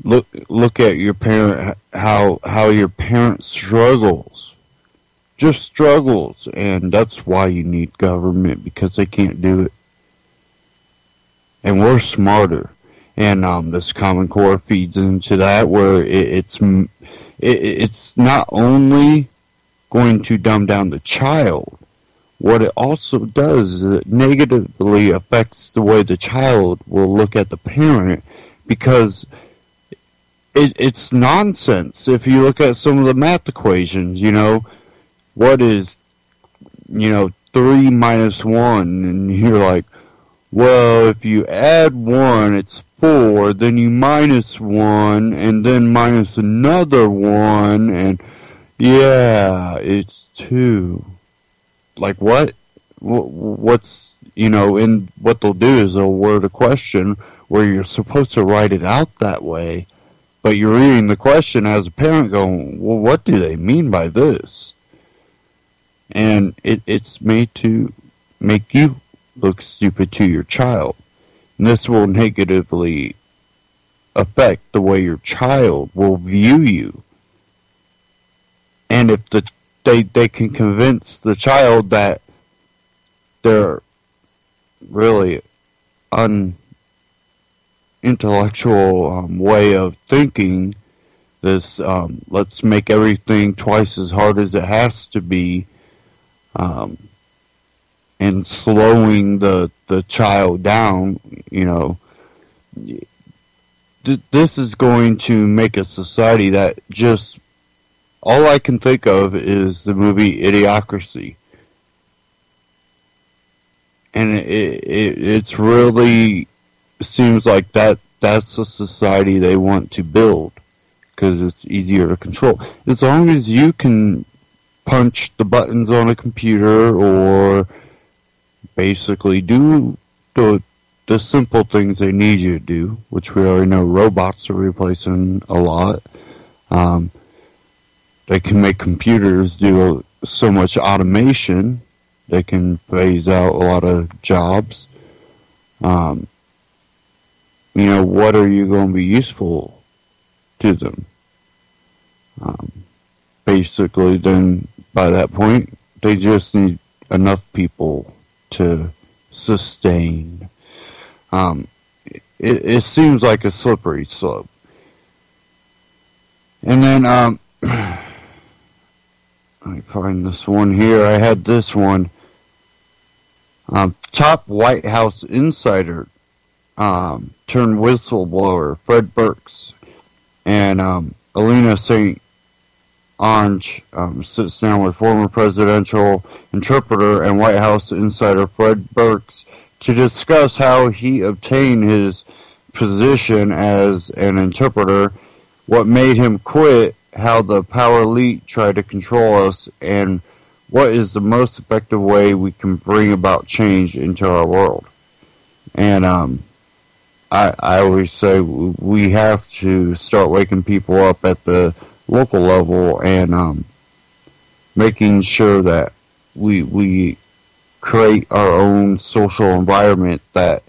look at your parent, how your parent struggles. Just struggles, and that's why you need government, because they can't do it. And we're smarter, and this Common Core feeds into that, where it's not only going to dumb down the child. What it also does is it negatively affects the way the child will look at the parent, because it's nonsense. If you look at some of the math equations, what is, 3 minus 1? And you're like, well, if you add 1, it's 4, then you minus 1, and then minus another 1, and yeah, it's 2. Like, what? What's, and what they'll do is they'll word a question where you're supposed to write it out that way, but you're reading the question as a parent going, well, what do they mean by this? And it's made to make you look stupid to your child. And this will negatively affect the way your child will view you. And if they can convince the child that they're really unintellectual way of thinking, this let's make everything twice as hard as it has to be, and slowing the child down, this is going to make a society that just, all I can think of is the movie Idiocracy. And it's really seems like that's a society they want to build, because it's easier to control. As long as you can punch the buttons on a computer, or basically do the simple things they need you to do, which we already know robots are replacing a lot. They can make computers do so much automation. They can phase out a lot of jobs. What are you going to be useful to them? Basically, then by that point, they just need enough people to sustain. It seems like a slippery slope. And then, let me find this one here. I had this one. Top White House insider turned whistleblower Fred Burks, and Alina St. Ange sits down with former presidential interpreter and White House insider Fred Burks to discuss how he obtained his position as an interpreter, what made him quit, how the power elite try to control us, and what is the most effective way we can bring about change into our world. And I always say we have to start waking people up at the local level, and making sure that we create our own social environment that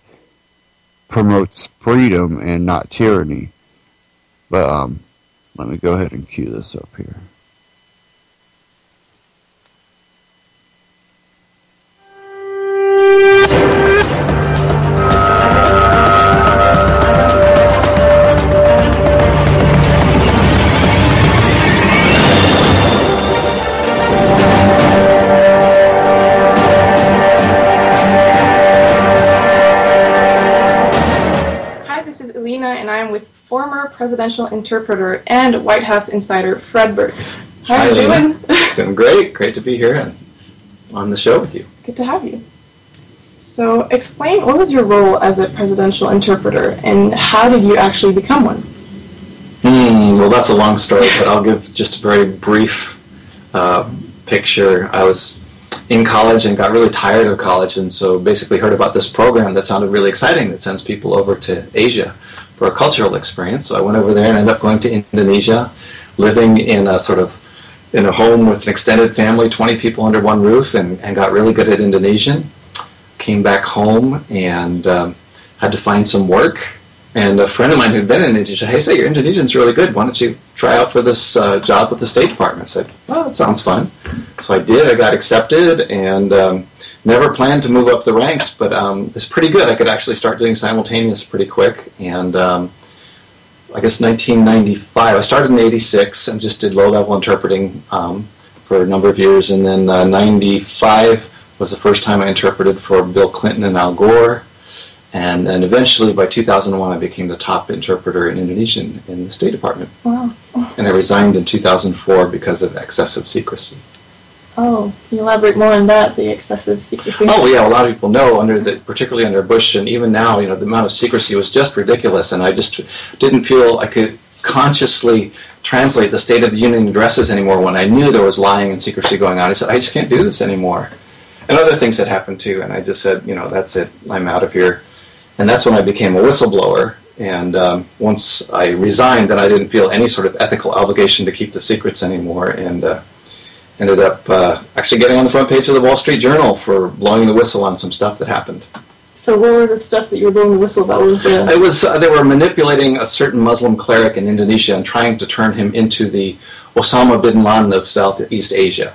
promotes freedom and not tyranny. But let me go ahead and cue this up here. And I am with former presidential interpreter and White House insider Fred Burks. How are you doing? Doing great. Great to be here and on the show with you. Good to have you. So explain, what was your role as a presidential interpreter and how did you actually become one? Well, that's a long story, but I'll give just a very brief picture. I was in college and got really tired of college, and so basically heard about this program that sounded really exciting that sends people over to Asia for a cultural experience. So I went over there and ended up going to Indonesia, living in a home with an extended family, 20 people under one roof, and got really good at Indonesian. Came back home and had to find some work. And a friend of mine who'd been in Indonesia said, "Hey, say, your Indonesian's really good. Why don't you try out for this job with the State Department?" I said, "Well, that sounds fun." So I did. I got accepted and never planned to move up the ranks, but it's pretty good. I could actually start doing simultaneous pretty quick. And I guess 1995, I started in 86 and just did low-level interpreting for a number of years. And then 95 was the first time I interpreted for Bill Clinton and Al Gore. And then eventually, by 2001, I became the top interpreter in Indonesian in the State Department. Wow. And I resigned in 2004 because of excessive secrecy. Oh, can you elaborate more on that, the excessive secrecy? Oh, yeah, a lot of people know, particularly under Bush, and even now, the amount of secrecy was just ridiculous, and I just didn't feel I could consciously translate the State of the Union addresses anymore when I knew there was lying and secrecy going on. I said, I just can't do this anymore. And other things had happened too, and I just said, that's it, I'm out of here. And that's when I became a whistleblower. And once I resigned, then I didn't feel any sort of ethical obligation to keep the secrets anymore, and ended up actually getting on the front page of the Wall Street Journal for blowing the whistle on some stuff that happened. So what were the stuff that you were blowing the whistle about? They were manipulating a certain Muslim cleric in Indonesia and trying to turn him into the Osama bin Laden of Southeast Asia.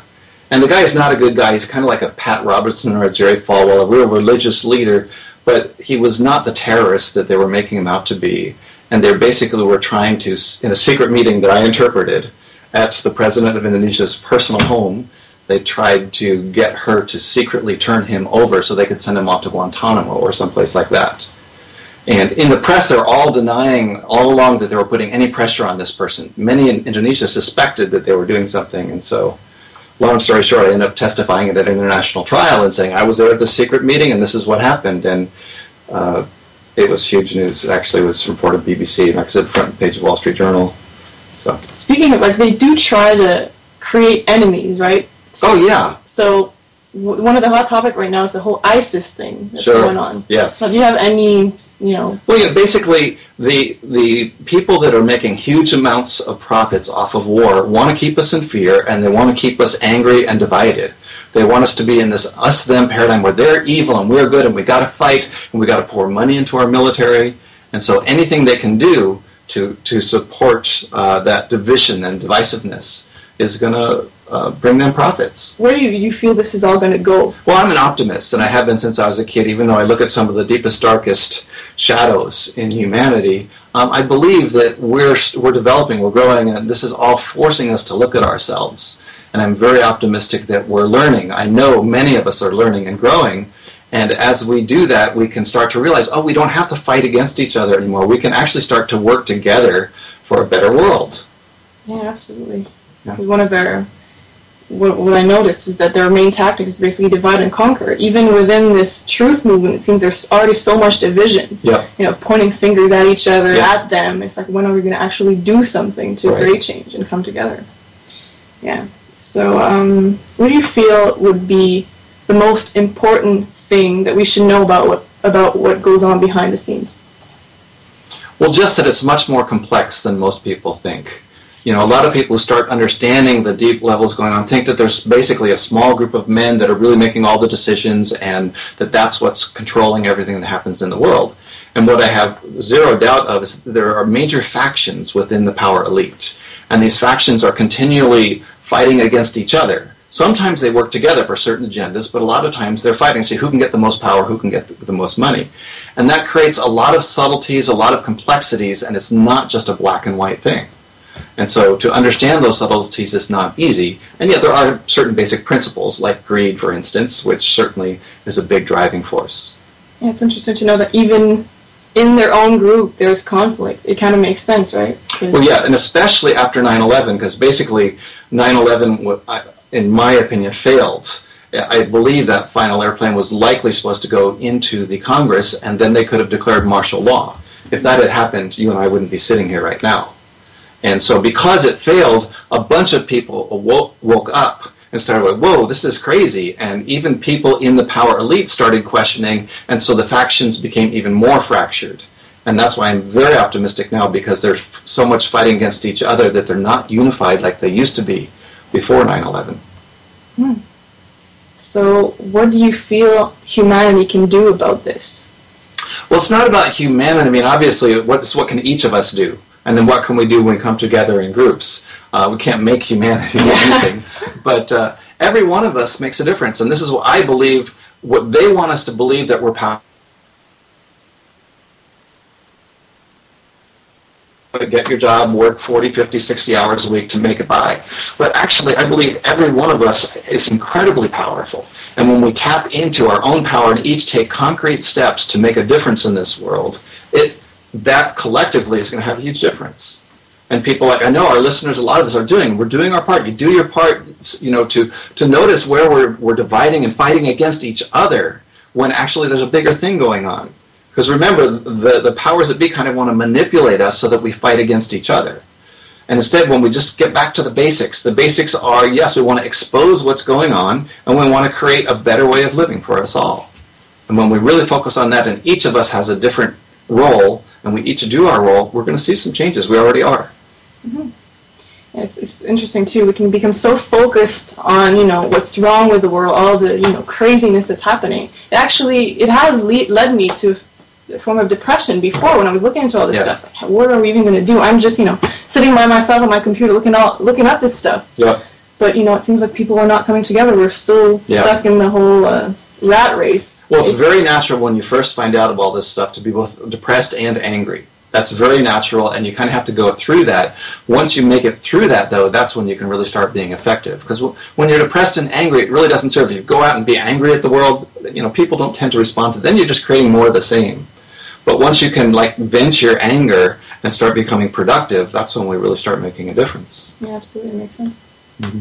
And the guy is not a good guy. He's kind of like a Pat Robertson or a Jerry Falwell, a real religious leader, but he was not the terrorist that they were making him out to be. And they basically were trying to, in a secret meeting that I interpreted at the president of Indonesia's personal home, they tried to get her to secretly turn him over so they could send him off to Guantanamo or someplace like that. And in the press, they're all denying all along that they were putting any pressure on this person. Many in Indonesia suspected that they were doing something, and so, long story short, I ended up testifying at an international trial and saying, I was there at the secret meeting and this is what happened. And it was huge news. It actually was reported BBC, like I said, front page of Wall Street Journal. So. Speaking of, they do try to create enemies, right? Oh, yeah. So one of the hot topic right now is the whole ISIS thing that's going on. Yes. So do you have any, Well, yeah, basically, the people that are making huge amounts of profits off of war want to keep us in fear, and they want to keep us angry and divided. They want us to be in this us-them paradigm where they're evil and we're good and we got to fight and we got to pour money into our military. And so anything they can do to support that division and divisiveness is going to bring them profits. Where do you feel this is all going to go? Well, I'm an optimist, and I have been since I was a kid, even though I look at some of the deepest, darkest shadows in humanity. I believe that we're developing, we're growing, and this is all forcing us to look at ourselves. And I'm very optimistic that we're learning. I know many of us are learning and growing. And as we do that, we can start to realize, we don't have to fight against each other anymore. We can actually start to work together for a better world. Yeah, absolutely. Yeah. One of their, what I noticed is that their main tactic is basically divide and conquer. Even within this truth movement, it seems there's already so much division. Yeah. Pointing fingers at each other, at them. It's like, when are we going to actually do something to create change and come together? Yeah. So, what do you feel would be the most important thing that we should know about what goes on behind the scenes? Well, just that it's much more complex than most people think. A lot of people who start understanding the deep levels going on think that there's basically a small group of men that are really making all the decisions, and that's what's controlling everything that happens in the world. And what I have zero doubt of is there are major factions within the power elite. And these factions are continually fighting against each other. Sometimes they work together for certain agendas, but a lot of times they're fighting to see who can get the most power, who can get the most money. And that creates a lot of subtleties, a lot of complexities, and it's not just a black and white thing. And so to understand those subtleties is not easy, and yet there are certain basic principles, like greed, for instance, which certainly is a big driving force. Yeah, it's interesting to know that even in their own group there's conflict. It kind of makes sense, right? Well, yeah, and especially after 9/11, because basically 9/11, in my opinion, failed. I believe that final airplane was likely supposed to go into the Congress, and then they could have declared martial law. If that had happened, you and I wouldn't be sitting here right now. And so because it failed, a bunch of people woke up and started like, whoa, this is crazy. And even people in the power elite started questioning, and so the factions became even more fractured. And that's why I'm very optimistic now, because there's so much fighting against each other that they're not unified like they used to be before 9/11. So what do you feel humanity can do about this? Well, it's not about humanity. I mean, obviously, what can each of us do? And then what can we do when we come together in groups? We can't make humanity do anything. But every one of us makes a difference. And this is what I believe, what they want us to believe, that we're powerful. Get your job, work 40, 50, 60 hours a week to make it by. But actually, I believe every one of us is incredibly powerful. And when we tap into our own power and each take concrete steps to make a difference in this world, that collectively is going to have a huge difference. And people, like I know our listeners, a lot of us are doing. We're doing our part. You do your part, to notice where we're dividing and fighting against each other when actually there's a bigger thing going on. Because remember, the powers that be kind of want to manipulate us so that we fight against each other. And instead, when we just get back to the basics are, yes, we want to expose what's going on, and we want to create a better way of living for us all. And when we really focus on that, and each of us has a different role, and we each do our role, we're going to see some changes. We already are. Mm-hmm. Yeah, it's interesting, too. We can become so focused on, what's wrong with the world, all the, craziness that's happening. It has led me to a form of depression before, when I was looking into all this stuff. Like, what are we even going to do? I'm just, sitting by myself on my computer looking up this stuff. Yeah. But, it seems like people are not coming together. We're still stuck in the whole rat race. Well, it's very natural when you first find out of all this stuff to be both depressed and angry. That's very natural, and you kind of have to go through that. Once you make it through that, though, that's when you can really start being effective. Because when you're depressed and angry, it really doesn't serve you. Go out and be angry at the world, people don't tend to respond to it. Then you're just creating more of the same. But once you can, vent your anger and start becoming productive, that's when we really start making a difference. Yeah, absolutely. Makes sense. Mm-hmm.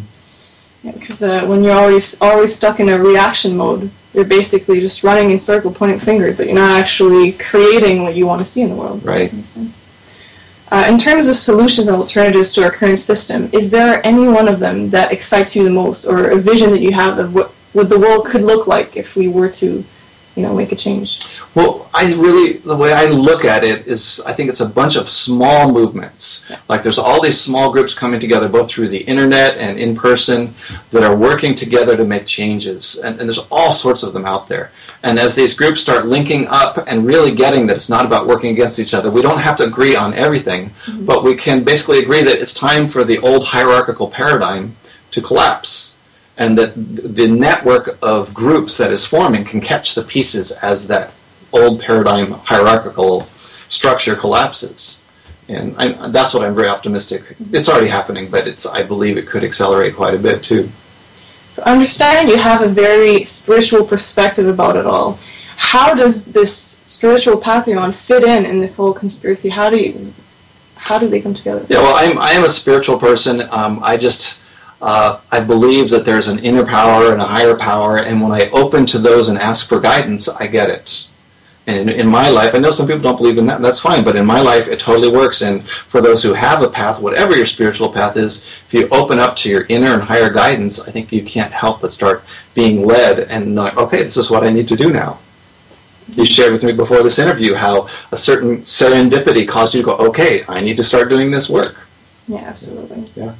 Yeah, because when you're always stuck in a reaction mode, you're basically just running in circle, pointing fingers, but you're not actually creating what you want to see in the world. Right. That makes sense. In terms of solutions and alternatives to our current system, is there any one of them that excites you the most, or a vision that you have of what the world could look like if we were to, make a change? Well, the way I look at it is, I think it's a bunch of small movements. Yeah. Like there's all these small groups coming together, both through the internet and in person, that are working together to make changes. And there's all sorts of them out there. And as these groups start linking up and really getting that it's not about working against each other, we don't have to agree on everything, mm-hmm. but we can basically agree that it's time for the old hierarchical paradigm to collapse. And that the network of groups that is forming can catch the pieces as that old paradigm hierarchical structure collapses. And that's what I'm very optimistic. It's already happening, but I believe it could accelerate quite a bit too. So I understand you have a very spiritual perspective about it all. How does this spiritual path you're on fit in this whole conspiracy? How do they come together? Yeah, well, I am a spiritual person. I believe that there's an inner power and a higher power, and when I open to those and ask for guidance, I get it. And in my life, I know some people don't believe in that, and that's fine, but in my life, it totally works. And for those who have a path, whatever your spiritual path is, if you open up to your inner and higher guidance, I think you can't help but start being led and knowing, okay, this is what I need to do now. You shared with me before this interview how a certain serendipity caused you to go, okay, I need to start doing this work. Yeah, absolutely. Yeah.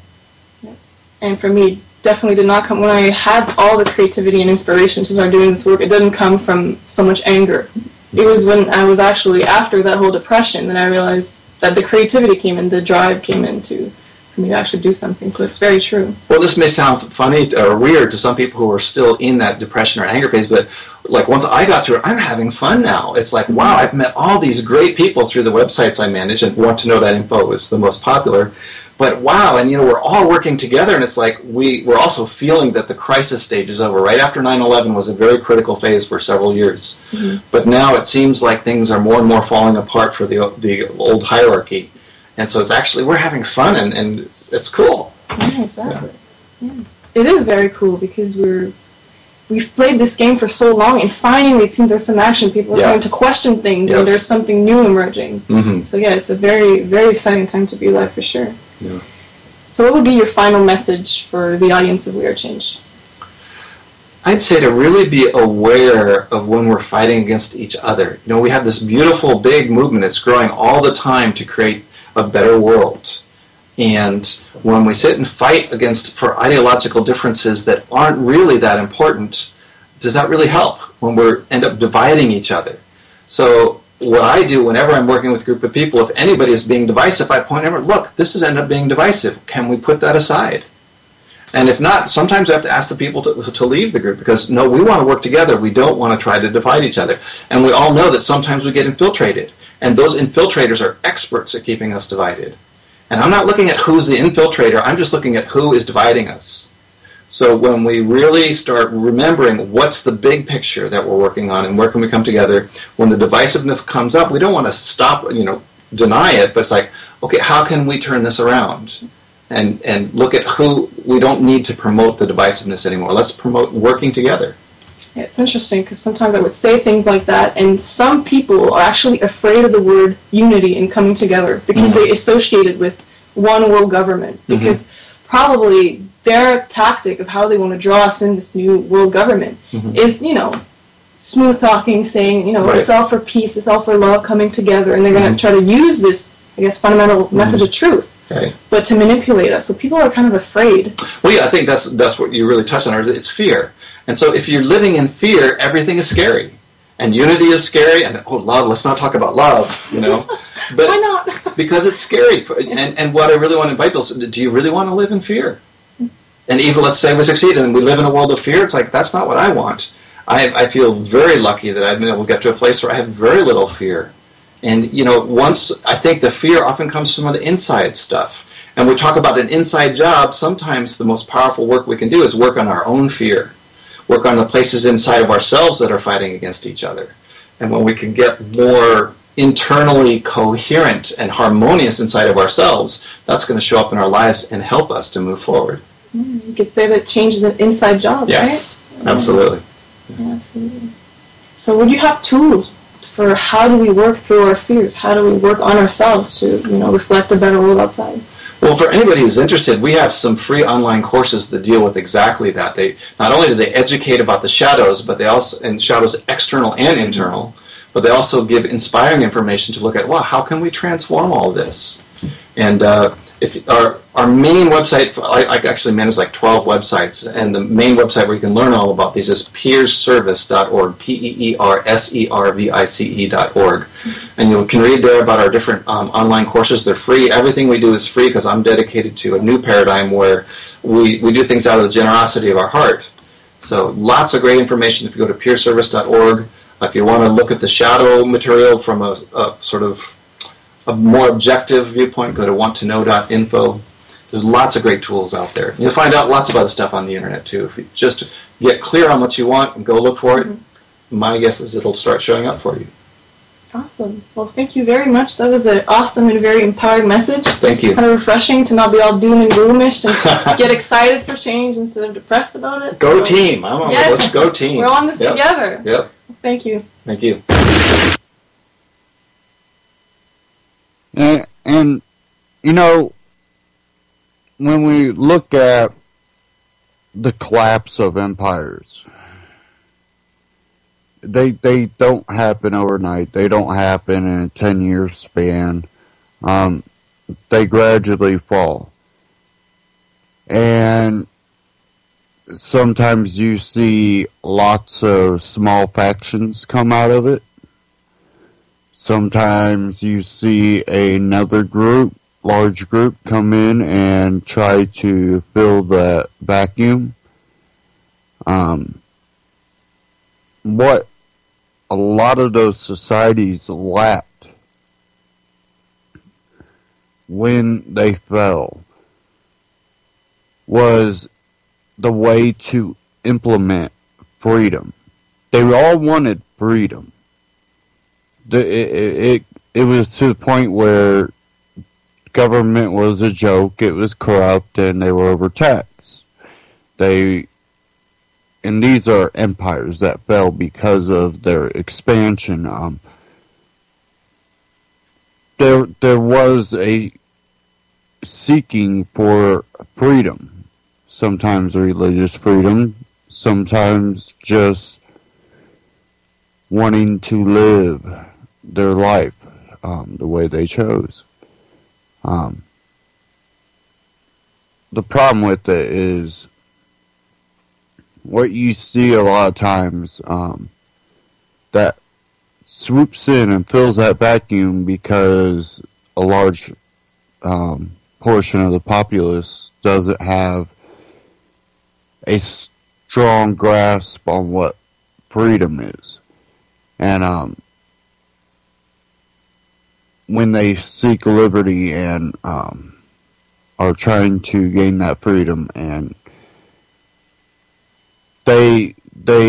And for me, definitely did not come when I had all the creativity and inspiration to start doing this work. It didn't come from so much anger. It was when I was actually after that whole depression that I realized that the creativity came in, the drive came in for me to actually do something. So it's very true. Well, this may sound funny or weird to some people who are still in that depression or anger phase, but like once I got through it, I'm having fun now. It's like, wow, I've met all these great people through the websites I manage, and Want to Know That Info is the most popular. But wow, and we're all working together, and it's like we're also feeling that the crisis stage is over. Right after 9/11 was a very critical phase for several years. Mm-hmm. But now it seems like things are more and more falling apart for the old hierarchy. And so it's actually, we're having fun, and it's cool. Yeah, exactly. Yeah. It is very cool because we've played this game for so long, and finally it seems there's some action. People are starting to question things, and there's something new emerging. Mm-hmm. So yeah, it's a very, very exciting time to be alive for sure. Yeah. So what would be your final message for the audience of We Are Change? I'd say to really be aware of when we're fighting against each other. We have this beautiful big movement that's growing all the time to create a better world. And when we sit and fight for ideological differences that aren't really that important, does that really help when we end up dividing each other? So what I do whenever I'm working with a group of people, if anybody is being divisive, I point out, look, this has ended up being divisive. Can we put that aside? And if not, sometimes I have to ask the people to leave the group because, no, we want to work together. We don't want to try to divide each other. And we all know that sometimes we get infiltrated. And those infiltrators are experts at keeping us divided. And I'm not looking at who's the infiltrator. I'm just looking at who is dividing us. So when we really start remembering what's the big picture that we're working on and where can we come together, when the divisiveness comes up, we don't want to stop, deny it, but it's like, okay, how can we turn this around? And look at who, we don't need to promote the divisiveness anymore. Let's promote working together. Yeah, it's interesting because sometimes I would say things like that, and some people are actually afraid of the word unity and coming together because they associate it with one world government. Because probably their tactic of how they want to draw us in this new world government is, smooth talking, saying, it's all for peace, it's all for love, coming together, and they're going to try to use this, fundamental message of truth. Okay. But to manipulate us. So people are kind of afraid. Well, yeah, I think that's what you really touched on. It's fear. And so if you're living in fear, everything is scary. And unity is scary. And, love, let's not talk about love, But why not? Because it's scary. And what I really want to invite people is, do you really want to live in fear? And even, let's say we succeed and we live in a world of fear, it's like, that's not what I want. I feel very lucky that I've been able to get to a place where I have very little fear. And, I think the fear often comes from the inside stuff. And we talk about an inside job, sometimes the most powerful work we can do is work on our own fear. Work on the places inside of ourselves that are fighting against each other. And when we can get more internally coherent and harmonious inside of ourselves, that's going to show up in our lives and help us to move forward. You could say that change is an inside job, yes, right? Absolutely. Yeah, absolutely. So would you have tools for how do we work through our fears? How do we work on ourselves to, reflect a better world outside? Well, for anybody who's interested, we have some free online courses that deal with exactly that. They not only do they educate about the shadows, but they also, and shadows external and internal, but they also give inspiring information to look at, wow, how can we transform all this? And if our main website, I actually manage like 12 websites, and the main website where you can learn all about these is peerservice.org, peerservice.org. And you can read there about our different online courses. They're free. Everything we do is free because I'm dedicated to a new paradigm where we do things out of the generosity of our heart. So lots of great information if you go to peerservice.org. If you want to look at the shadow material from a sort of a more objective viewpoint, go to wanttoknow.info. There's lots of great tools out there. You'll find out lots of other stuff on the internet too. If you just get clear on what you want and go look for it, my guess is it'll start showing up for you. Awesome. Well, thank you very much. That was an awesome and very empowering message. Thank you. Kind of refreshing to not be all doom and gloomish and to get excited for change instead of depressed about it. Go team. I'm on yes. Let's go team. We're on this together. Yep. Thank you. Thank you. And when we look at the collapse of empires, they don't happen overnight. They don't happen in a 10-year span. they gradually fall. And sometimes you see lots of small factions come out of it. Sometimes you see another group, large group, come in and try to fill that vacuum. What a lot of those societies lacked when they fell was the way to implement freedom. They all wanted freedom. It was to the point where government was a joke, it was corrupt, and they were overtaxed. And these are empires that fell because of their expansion. There was a seeking for freedom. Sometimes religious freedom, sometimes just wanting to live their life the way they chose. The problem with it is what you see a lot of times that swoops in and fills that vacuum because a large portion of the populace doesn't have a strong grasp on what freedom is. And when they seek liberty and are trying to gain that freedom, and they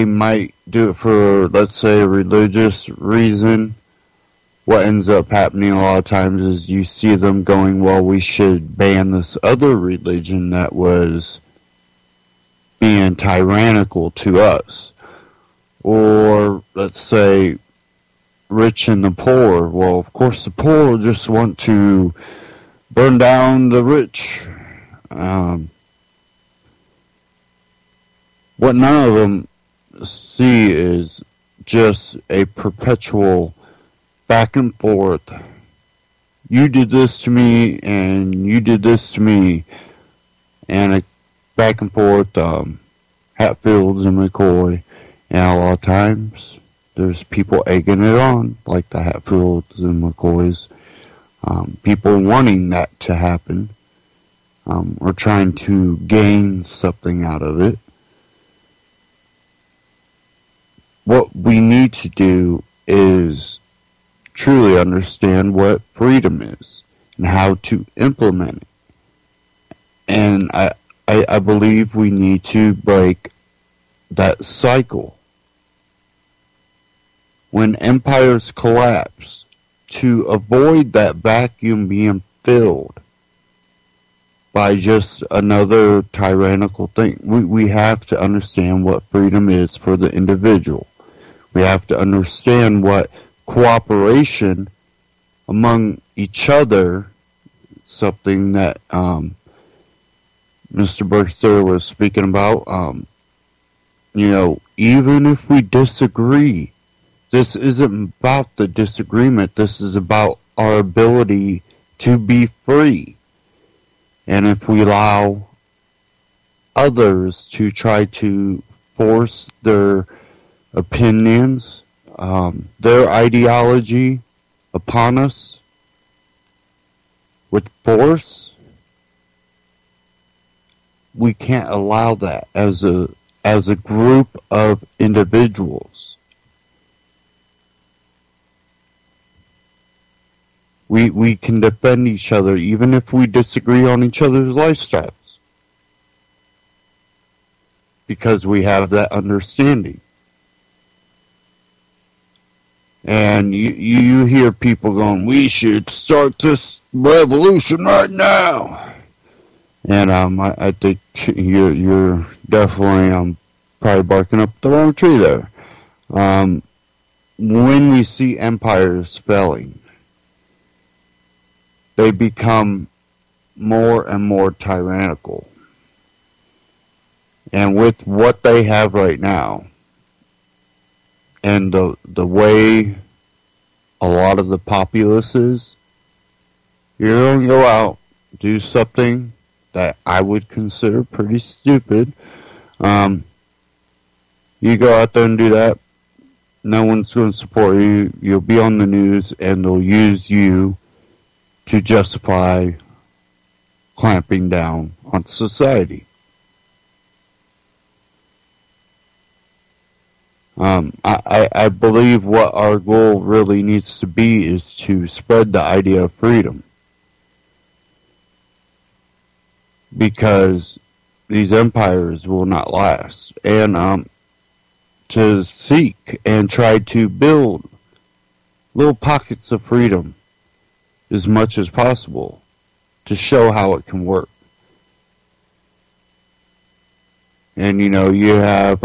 might do it for, let's say, a religious reason. What ends up happening a lot of times is you see them going, well, we should ban this other religion that was being tyrannical to us. Or, let's say, rich and the poor. Well, of course the poor just want to burn down the rich. What none of them see is just a perpetual back and forth. You did this to me, and you did this to me, and a back and forth, Hatfields and McCoy, and a lot of times there's people egging it on, like the Hatfields and McCoys, people wanting that to happen, or trying to gain something out of it. What we need to do is truly understand what freedom is and how to implement it. And I believe we need to break that cycle. When empires collapse, to avoid that vacuum being filled by just another tyrannical thing, we have to understand what freedom is for the individual. We have to understand what cooperation among each other, something that Mr. Berkster was speaking about, even if we disagree, this isn't about the disagreement, this is about our ability to be free. And if we allow others to try to force their opinions, their ideology upon us with force, we can't allow that as a group of individuals. We can defend each other even if we disagree on each other's lifestyles, because we have that understanding. And you hear people going, we should start this revolution right now. And I think you're definitely probably barking up the wrong tree there. When we see empires failing, they become more and more tyrannical. And with what they have right now, and the way a lot of the populace is, you're going to go out, do something that I would consider pretty stupid. You go out there and do that, no one's going to support you. You'll be on the news, and they'll use you to justify clamping down on society. I believe what our goal really needs to be is to spread the idea of freedom. Because these empires will not last. And to seek and try to build little pockets of freedom as much as possible to show how it can work. And you have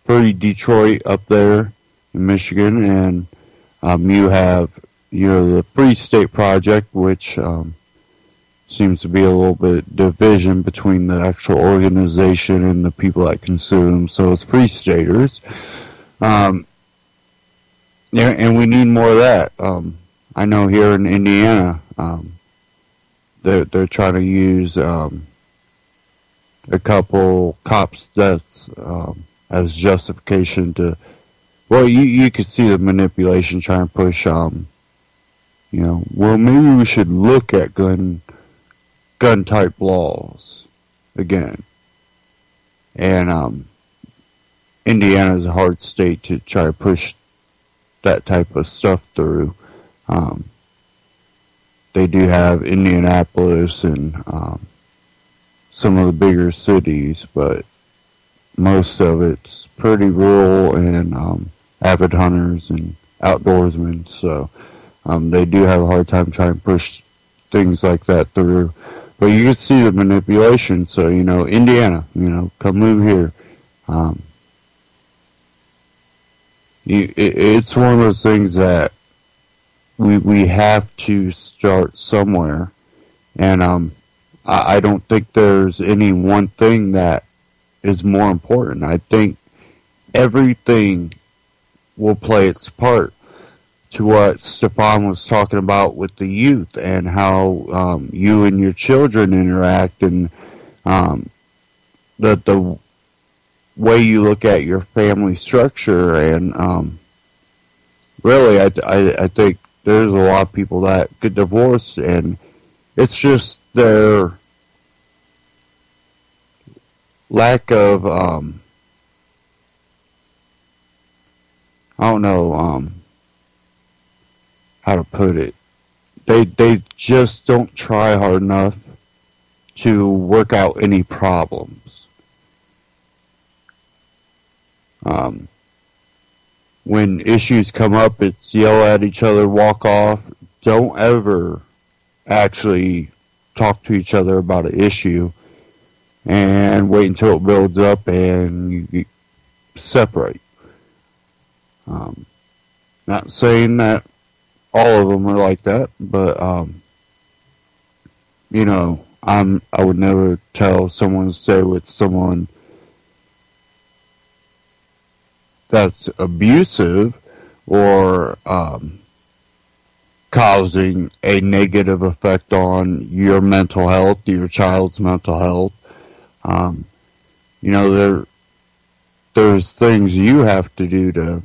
Free Detroit up there in Michigan, and you have the Free State Project, which seems to be a little bit division between the actual organization and the people that consider themselves Free Staters. And we need more of that. I know here in Indiana, they're trying to use a couple cops' deaths as justification to. Well, you could see the manipulation trying to push. Well, maybe we should look at gun type laws again. And Indiana is a hard state to try to push that type of stuff through. They do have Indianapolis and some of the bigger cities, but most of it's pretty rural and avid hunters and outdoorsmen, so they do have a hard time trying to push things like that through. But you can see the manipulation. So, Indiana, come move here. It's one of those things that we have to start somewhere. And I don't think there's any one thing that is more important. I think everything will play its part. To what Stefan was talking about with the youth and how you and your children interact, and the way you look at your family structure. And really, I think there's a lot of people that get divorced, and it's just their lack of I don't know how to put it. They just don't try hard enough to work out any problems. When issues come up, it's yell at each other, walk off. Don't ever actually talk to each other about an issue and wait until it builds up and you separate. Not saying that all of them are like that, but I would never tell someone to stay with someone that's abusive or causing a negative effect on your mental health, your child's mental health. There's things you have to do to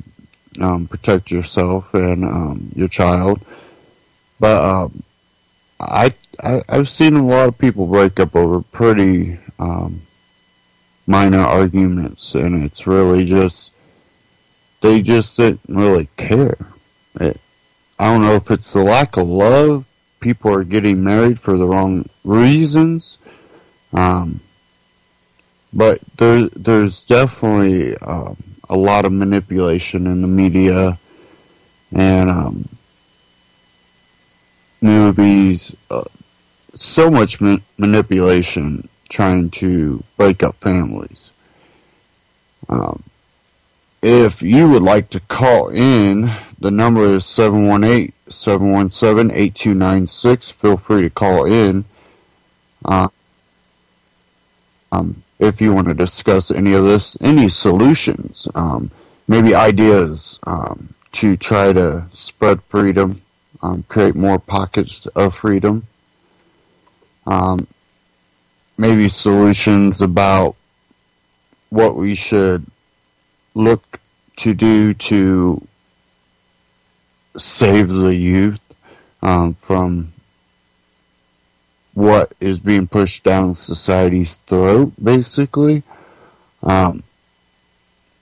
protect yourself and your child. But I've seen a lot of people break up over pretty minor arguments, and it's really just they just didn't really care. I don't know if it's the lack of love. People are getting married for the wrong reasons. But there's definitely a lot of manipulation in the media and movies. So much manipulation trying to break up families. If you would like to call in, the number is 718-717-8296. Feel free to call in. If you want to discuss any of this, any solutions, maybe ideas to try to spread freedom create more pockets of freedom. Maybe solutions about what we should look to do to save the youth from what is being pushed down society's throat, basically.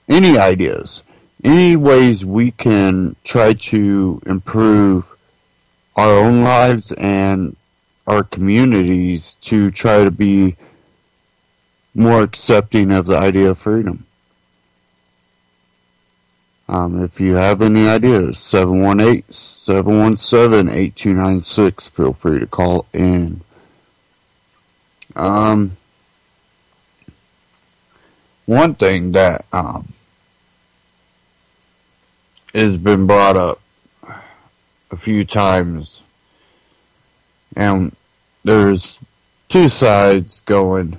Any ideas? Any ways we can try to improve our own lives and our communities to try to be more accepting of the idea of freedom? If you have any ideas, 718-717-8296. Feel free to call in. One thing that has been brought up a few times, and there's two sides going.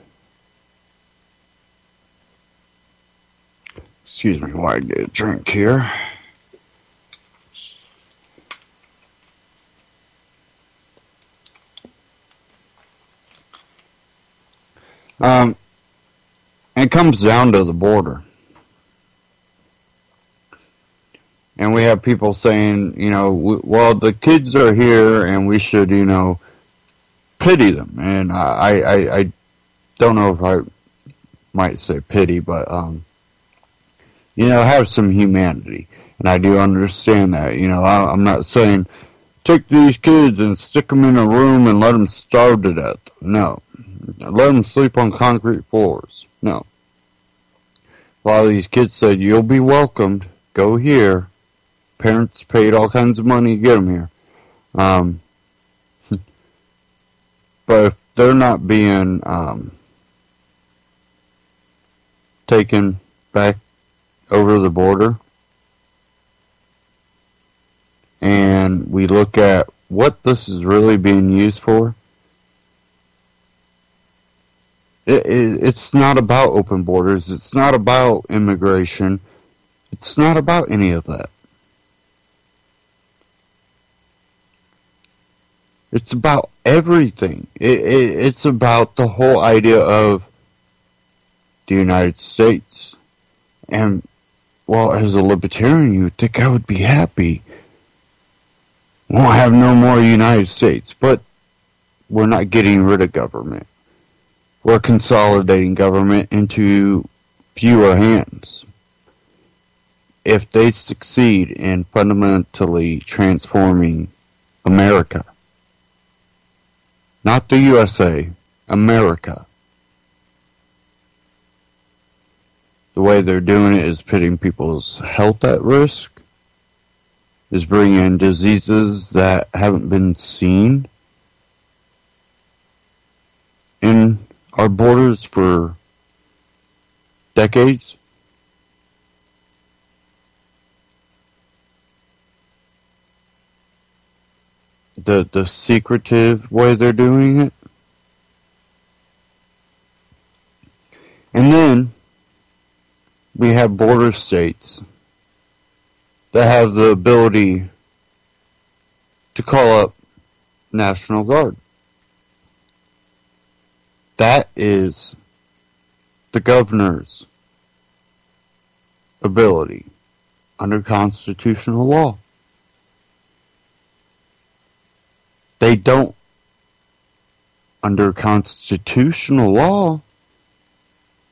Excuse me while I get a drink here. It comes down to the border. And we have people saying, well, the kids are here and we should, pity them. And I don't know if I might say pity, but, have some humanity. And I do understand that. I'm not saying take these kids and stick them in a room and let them starve to death. No. Let them sleep on concrete floors. No. A lot of these kids said, you'll be welcomed. Go here. Parents paid all kinds of money to get them here. But if they're not being taken back over the border, and we look at what this is really being used for, it's not about open borders. It's not about immigration. It's not about any of that. It's about everything. It's about the whole idea of the United States. And, well, as a libertarian, you would think I would be happy. We won't have no more United States. But we're not getting rid of government. We're consolidating government into fewer hands. If they succeed in fundamentally transforming America, not the USA, America, the way they're doing it is putting people's health at risk, is bringing in diseases that haven't been seen in our borders for decades. The secretive way they're doing it. And then we have border states that have the ability to call up National Guard. That is the governor's ability under constitutional law. They don't, under constitutional law,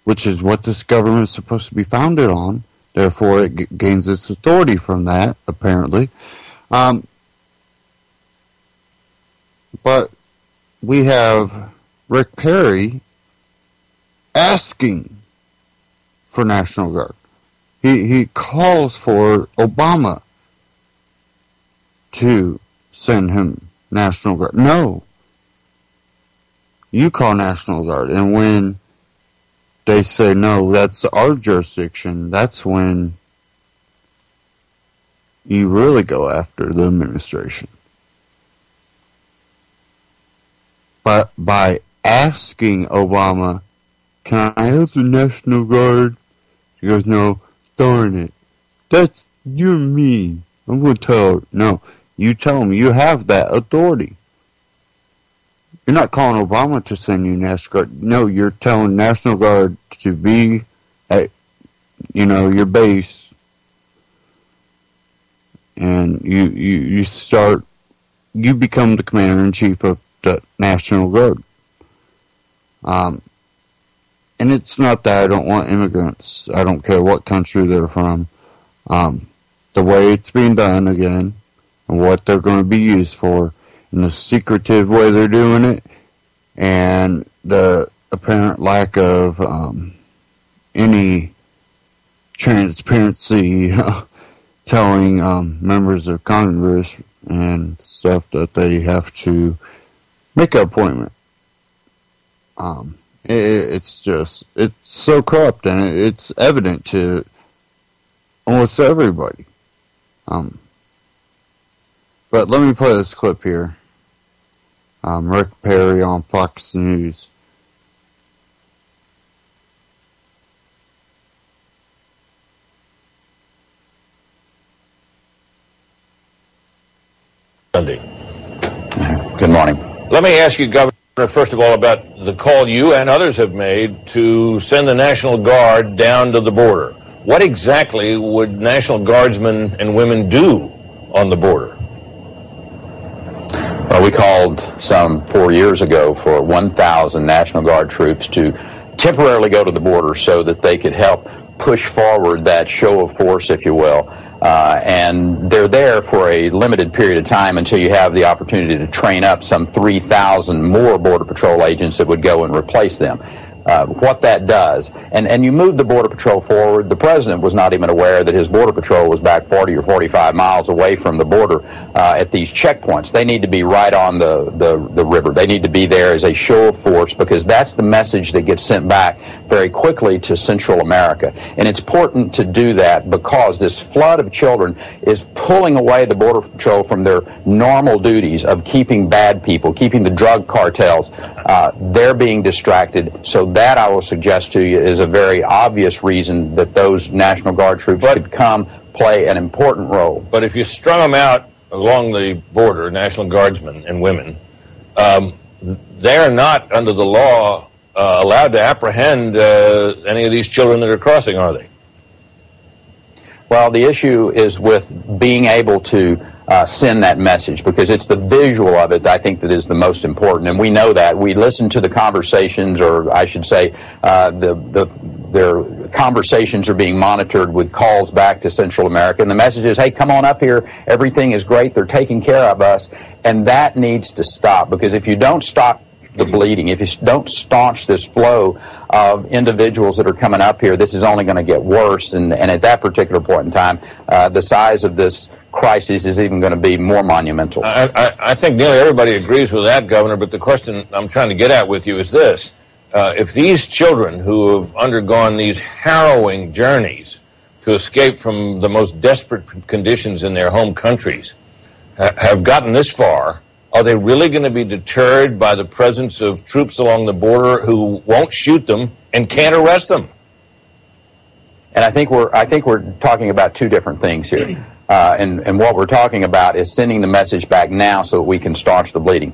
which is what this government is supposed to be founded on, therefore it gains its authority from that, apparently. But we have Rick Perry asking for National Guard. He calls for Obama to send him National Guard. No. You call National Guard. And when they say, no, that's our jurisdiction, that's when you really go after the administration. But by asking Obama, can I have the National Guard? He goes, no, darn it. You're mean. I'm going to tell her. No. You tell them you have that authority. You're not calling Obama to send you National Guard. No, you're telling National Guard to be at, your base, and you become the commander-in-chief of the National Guard. And it's not that I don't want immigrants. I don't care what country they're from. The way it's being done, again, and what they're going to be used for, and the secretive way they're doing it, and the apparent lack of any transparency telling members of Congress and stuff that they have to make an appointment. It's so corrupt, and it's evident to almost everybody. But let me play this clip here. Rick Perry on Fox News. Sunday. Good morning. Let me ask you, Governor, first of all, about the call you and others have made to send the National Guard down to the border. What exactly would National Guardsmen and women do on the border? Well, we called some 4 years ago for 1,000 National Guard troops to temporarily go to the border so that they could help push forward that show of force, if you will. And they're there for a limited period of time until you have the opportunity to train up some 3,000 more Border Patrol agents that would go and replace them. What that does, and you move the Border Patrol forward. The President was not even aware that his Border Patrol was back 40 or 45 miles away from the border at these checkpoints. They need to be right on the river. They need to be there as a show of force, because that's the message that gets sent back very quickly to Central America. And it's important to do that because this flood of children is pulling away the Border Patrol from their normal duties of keeping bad people, keeping the drug cartels. They're being distracted. So that, I will suggest to you, is a very obvious reason that those National Guard troops could come play an important role. But if you strung them out along the border, National Guardsmen and women, they're not, under the law, allowed to apprehend any of these children that are crossing, are they? Well, the issue is with being able to send that message, because it's the visual of it, I think, that is the most important. And we know that. We listen to the conversations, or I should say their conversations are being monitored with calls back to Central America. And the message is, hey, come on up here. Everything is great. They're taking care of us. And that needs to stop, because if you don't stop the bleeding, if you don't staunch this flow of individuals that are coming up here, this is only going to get worse. And at that particular point in time, the size of this crisis is even going to be more monumental. I think nearly everybody agrees with that, Governor, but the question I'm trying to get at with you is this. If these children who have undergone these harrowing journeys to escape from the most desperate conditions in their home countries have gotten this far, are they really going to be deterred by the presence of troops along the border who won't shoot them and can't arrest them? And I think we're talking about two different things here. And what we're talking about is sending the message back now so that we can staunch the bleeding.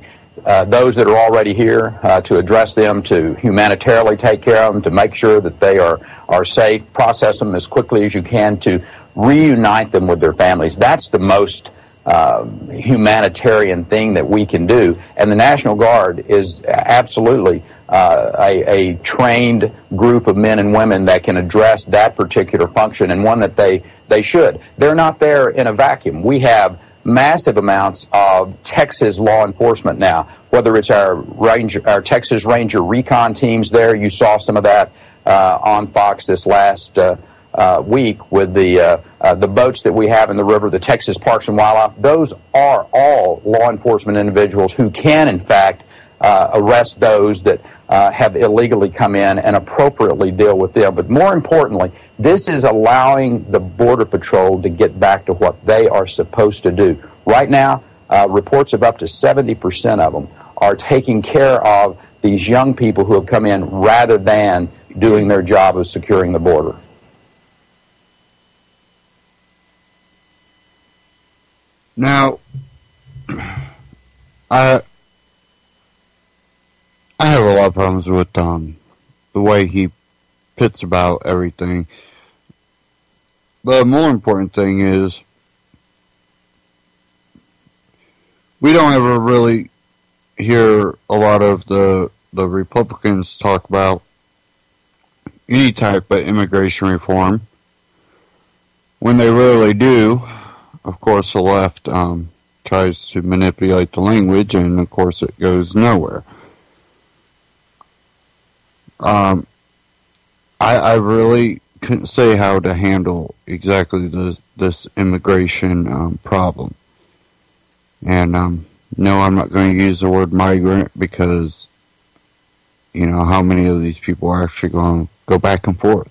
Those that are already here, to address them, to humanitarily take care of them, to make sure that they are safe, process them as quickly as you can, to reunite them with their families. That's the most humanitarian thing that we can do. And the National Guard is absolutely a trained group of men and women that can address that particular function, and one that they should. They're not there in a vacuum. We have massive amounts of Texas law enforcement now, whether it's our Texas Ranger recon teams there. You saw some of that on Fox this last week with the boats that we have in the river, the Texas Parks and Wildlife. Those are all law enforcement individuals who can, in fact, arrest those that have illegally come in and appropriately deal with them. But more importantly, this is allowing the Border Patrol to get back to what they are supposed to do. Right now, reports of up to 70% of them are taking care of these young people who have come in rather than doing their job of securing the border. Now, I have a lot of problems with the way he pits about everything. The more important thing is we don't ever really hear a lot of the Republicans talk about any type of immigration reform. When they rarely do, of course, the left tries to manipulate the language, and of course it goes nowhere. I really couldn't say how to handle exactly this immigration problem. And no, I'm not going to use the word migrant because, you know, how many of these people are actually going to go back and forth.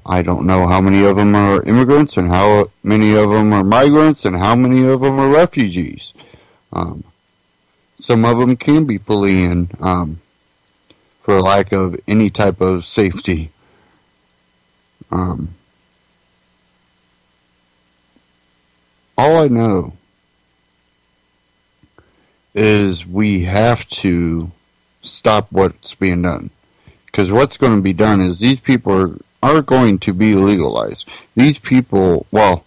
I don't know how many of them are immigrants and how many of them are migrants and how many of them are refugees. Some of them can be fleeing for lack of any type of safety. All I know is we have to stop what's being done. Because what's going to be done is these people are going to be legalized. These people, well,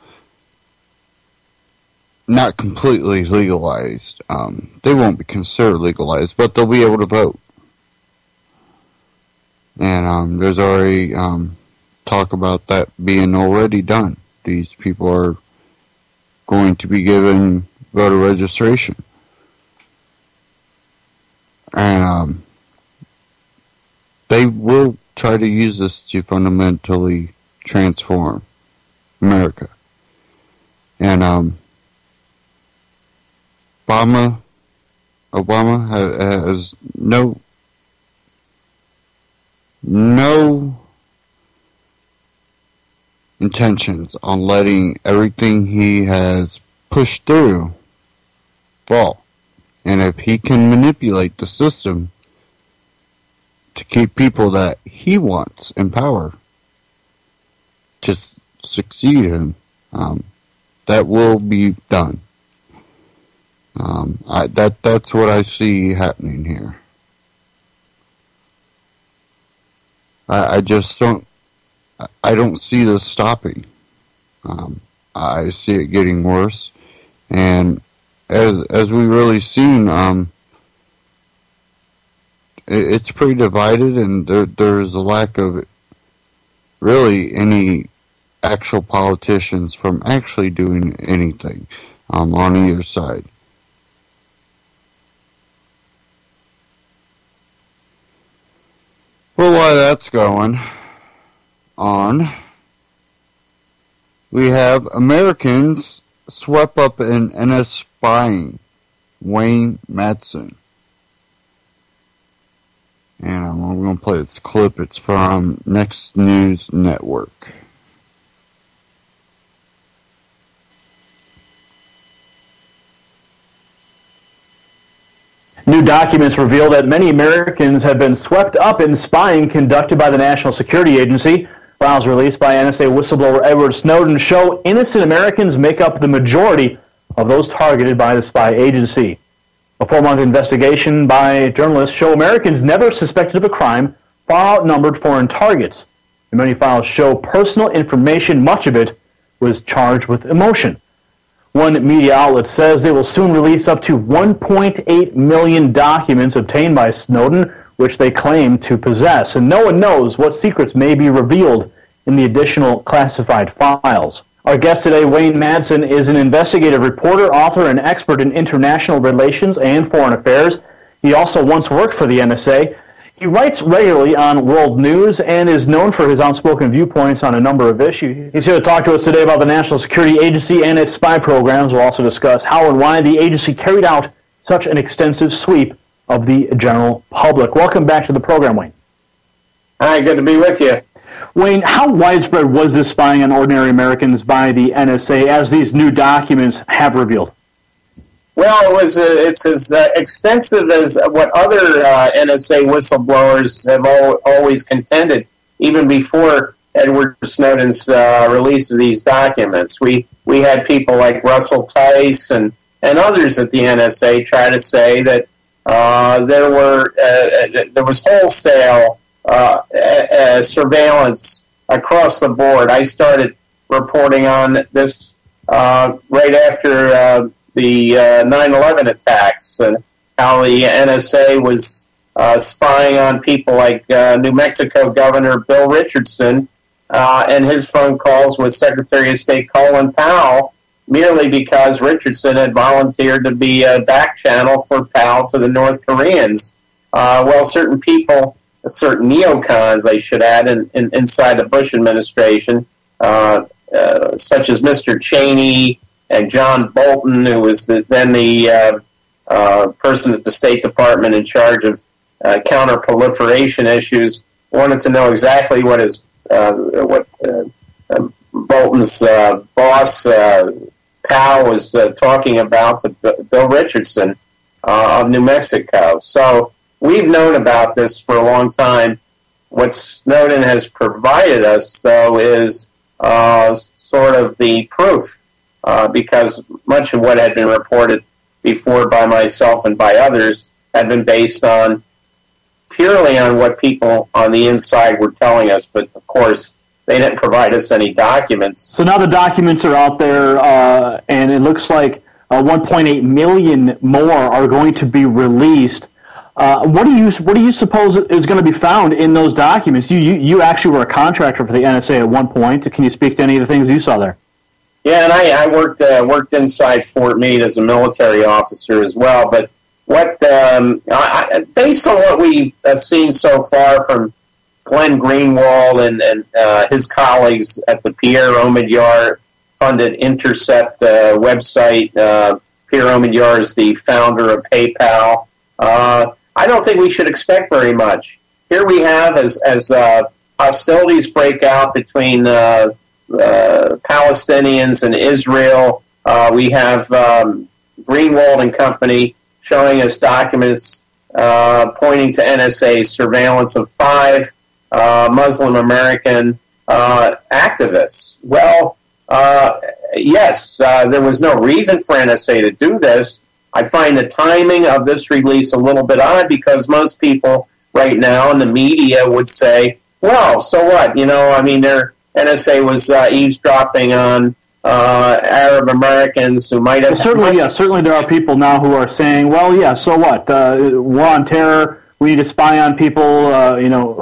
not completely legalized. They won't be considered legalized, but they'll be able to vote. And there's already talk about that being already done. These people are going to be given voter registration. And they will try to use this to fundamentally transform America. And Obama has no intentions on letting everything he has pushed through fall. And if he can manipulate the system to keep people that he wants in power to succeed him, that will be done. That's what I see happening here. I just don't see this stopping. I see it getting worse, and as we really seen, it's pretty divided, and there's a lack of really any actual politicians from actually doing anything on either side. Well, while that's going on, we have Americans swept up in NS spying, Wayne Madsen. And I'm going to play this clip. It's from Next News Network. New documents reveal that many Americans have been swept up in spying conducted by the National Security Agency. Files released by NSA whistleblower Edward Snowden show innocent Americans make up the majority of those targeted by the spy agency. A 4-month investigation by journalists show Americans never suspected of a crime far outnumbered foreign targets. And many files show personal information, much of it was charged with emotion. One media outlet says they will soon release up to 1.8 million documents obtained by Snowden, which they claim to possess. And no one knows what secrets may be revealed in the additional classified files. Our guest today, Wayne Madsen, is an investigative reporter, author, and expert in international relations and foreign affairs. He also once worked for the NSA. He writes regularly on world news and is known for his outspoken viewpoints on a number of issues. He's here to talk to us today about the National Security Agency and its spy programs. We'll also discuss how and why the agency carried out such an extensive sweep of the general public. Welcome back to the program, Wayne. Hi, good to be with you. Wayne, how widespread was this spying on ordinary Americans by the NSA, as these new documents have revealed? Well, it's as extensive as what other NSA whistleblowers have always contended, even before Edward Snowden's release of these documents. We had people like Russell Tice and and others at the NSA try to say that there was wholesale surveillance across the board. I started reporting on this right after the 9/11 attacks, and how the NSA was spying on people like New Mexico Governor Bill Richardson and his phone calls with Secretary of State Colin Powell, merely because Richardson had volunteered to be a back channel for Powell to the North Koreans. Well, certain people, certain neocons, I should add, inside the Bush administration, such as Mr. Cheney and John Bolton, who was then the person at the State Department in charge of counter-proliferation issues, wanted to know exactly what Bolton's boss, Powell, was talking about to Bill Richardson of New Mexico. So we've known about this for a long time. What Snowden has provided us, though, is sort of the proof, because much of what had been reported before by myself and by others had been based on purely on what people on the inside were telling us. But, of course, they didn't provide us any documents. So now the documents are out there, and it looks like 1.8 million more are going to be released. What do you suppose is going to be found in those documents? You actually were a contractor for the NSA at one point. Can you speak to any of the things you saw there? Yeah, and I worked inside Fort Meade as a military officer as well. But what based on what we've seen so far from Glenn Greenwald and his colleagues at the Pierre Omidyar-funded Intercept website, Pierre Omidyar is the founder of PayPal. I don't think we should expect very much. Here we have, as hostilities break out between Palestinians and Israel, we have Greenwald and company showing us documents pointing to NSA surveillance of 5 Muslim American activists. Well, yes, there was no reason for NSA to do this. I find the timing of this release a little bit odd, because most people right now in the media would say, well, so what? NSA was eavesdropping on Arab Americans who might have... Well, certainly there are people now who are saying, well, yeah, so what? War on terror, we need to spy on people,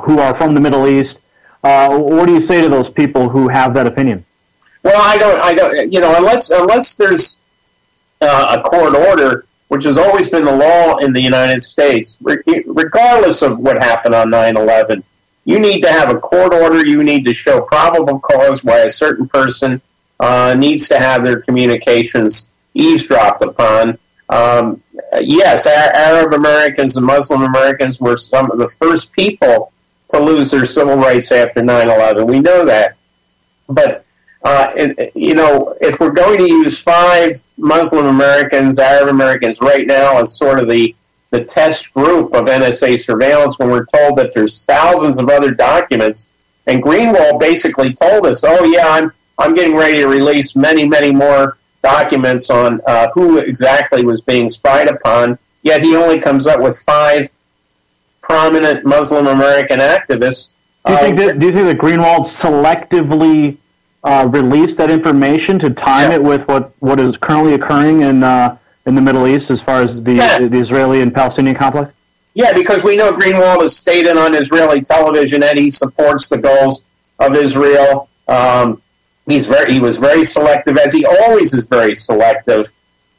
who are from the Middle East. What do you say to those people who have that opinion? Well, I don't, unless there's a court order, which has always been the law in the United States, regardless of what happened on 9/11, you need to have a court order. You need to show probable cause why a certain person needs to have their communications eavesdropped upon. Yes, Arab Americans and Muslim Americans were some of the first people to lose their civil rights after 9/11. We know that. But if we're going to use 5 Muslim Americans, Arab Americans right now as sort of the test group of NSA surveillance, when we're told that there's thousands of other documents, and Greenwald basically told us, oh yeah, I'm getting ready to release many, many more documents on who exactly was being spied upon, yet he only comes up with 5 prominent Muslim American activists. Do you think that Greenwald selectively released that information to time it with what is currently occurring in the Middle East as far as the Israeli and Palestinian conflict? Yeah, because we know Greenwald has stated on Israeli television that he supports the goals of Israel. He was very selective, as he always is very selective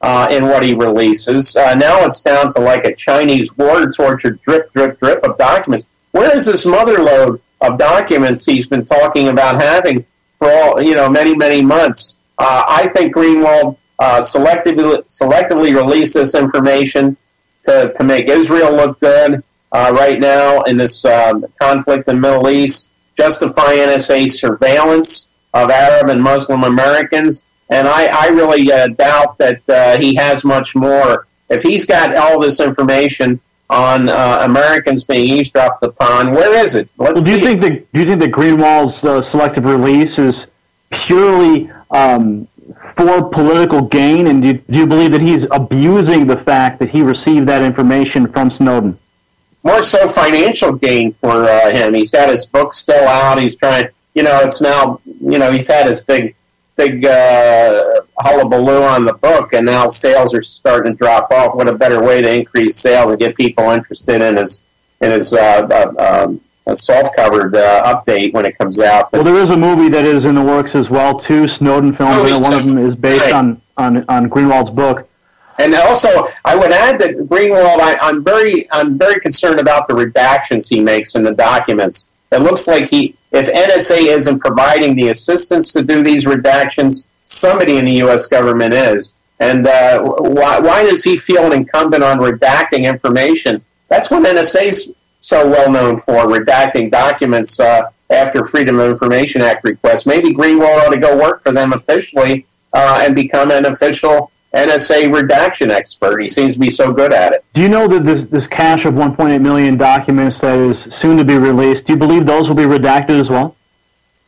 in what he releases. Now it's down to like a Chinese water torture drip, drip, drip of documents. Where is this motherlode of documents he's been talking about having for all, many, many months? I think Greenwald selectively released this information to make Israel look good right now in this conflict in the Middle East, justify NSA surveillance of Arab and Muslim Americans, and I really doubt that he has much more. If he's got all this information on Americans being eavesdropped upon, where is it? Do you think that Greenwald's selective release is purely for political gain, and do you believe that he's abusing the fact that he received that information from Snowden? More so financial gain for him. He's got his book still out. He's trying, it's now, he's had his big hullabaloo on the book, and now sales are starting to drop off. What a better way to increase sales and get people interested in his soft-covered update when it comes out. Well, there is a movie that is in the works as well, too. Snowden films. One of them is based on Greenwald's book. And also, I would add that Greenwald, I'm very concerned about the redactions he makes in the documents. It looks like if NSA isn't providing the assistance to do these redactions, somebody in the U.S. government is. And why does he feel incumbent on redacting information? That's what NSA's so well known for, redacting documents after Freedom of Information Act requests. Maybe Greenwald ought to go work for them officially and become an official NSA redaction expert. He seems to be so good at it. Do you know that this cache of 1.8 million documents that is soon to be released, do you believe those will be redacted as well?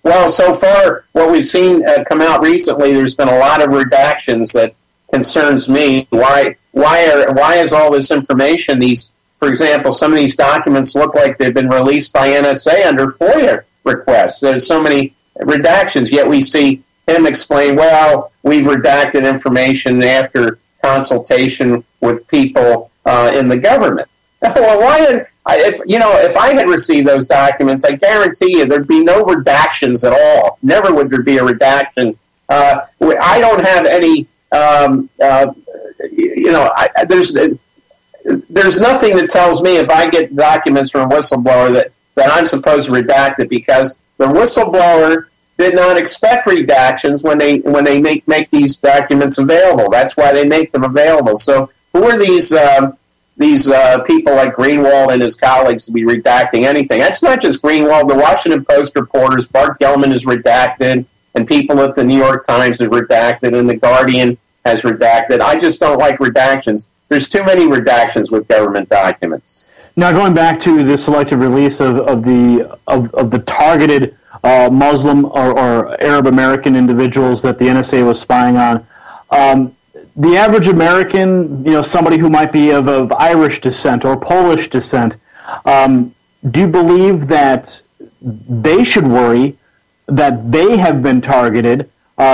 Well, so far, what we've seen come out recently, there's been a lot of redactions that concerns me. Why is all this information, for example, some of these documents look like they've been released by NSA under FOIA requests. There's so many redactions, yet we see him explain, well, we've redacted information after consultation with people in the government. Well, if I had received those documents, I guarantee you there'd be no redactions at all. Never would there be a redaction. I don't have any, there's nothing that tells me if I get documents from a whistleblower that I'm supposed to redact it, because the whistleblower did not expect redactions when they make these documents available. That's why they make them available. So who are these people like Greenwald and his colleagues to be redacting anything? That's not just Greenwald. The Washington Post reporters, Bart Gellman is redacted, and people at the New York Times have redacted, and the Guardian has redacted. I just don't like redactions. There's too many redactions with government documents. Now, going back to the selective release of the targeted Muslim or Arab American individuals that the NSA was spying on, the average American, somebody who might be of Irish descent or Polish descent, do you believe that they should worry that they have been targeted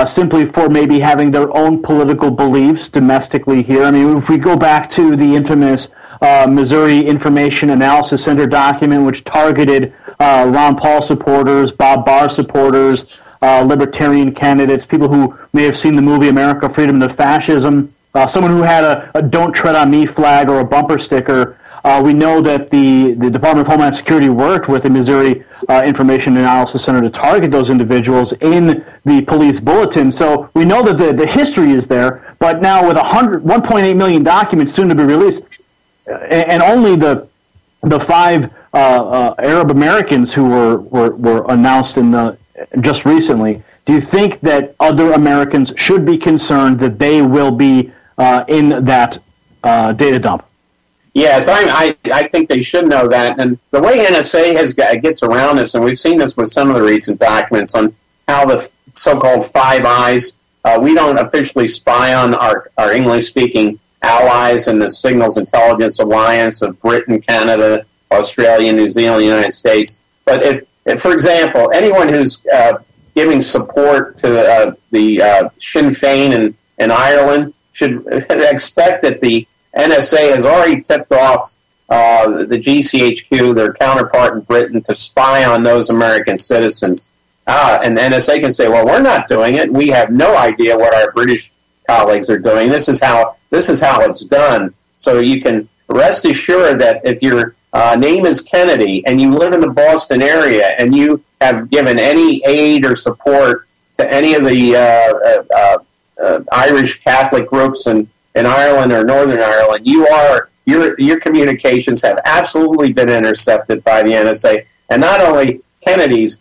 simply for maybe having their own political beliefs domestically here? I mean, if we go back to the infamous Missouri Information Analysis Center document, which targeted Ron Paul supporters, Bob Barr supporters, libertarian candidates, people who may have seen the movie America, Freedom to Fascism, someone who had a Don't Tread on Me flag or a bumper sticker. We know that the Department of Homeland Security worked with the Missouri Information Analysis Center to target those individuals in the police bulletin. So we know that the history is there, but now with 1.8 million documents soon to be released, and only the 5 Arab Americans who were announced just recently, do you think that other Americans should be concerned that they will be in that data dump? Yes, I think they should know that. And the way NSA gets around this, and we've seen this with some of the recent documents on how the so-called Five Eyes, we don't officially spy on our English-speaking allies in the Signals Intelligence Alliance of Britain, Canada, Australia, New Zealand, United States. But if for example, anyone who's giving support to the Sinn Féin in Ireland should expect that the NSA has already tipped off the GCHQ, their counterpart in Britain, to spy on those American citizens. And the NSA can say, well, we're not doing it. We have no idea what our British colleagues are doing. This is how it's done. So you can rest assured that if your name is Kennedy and you live in the Boston area and you have given any aid or support to any of the Irish Catholic groups in Ireland or Northern Ireland, your communications have absolutely been intercepted by the NSA. And not only Kennedy's,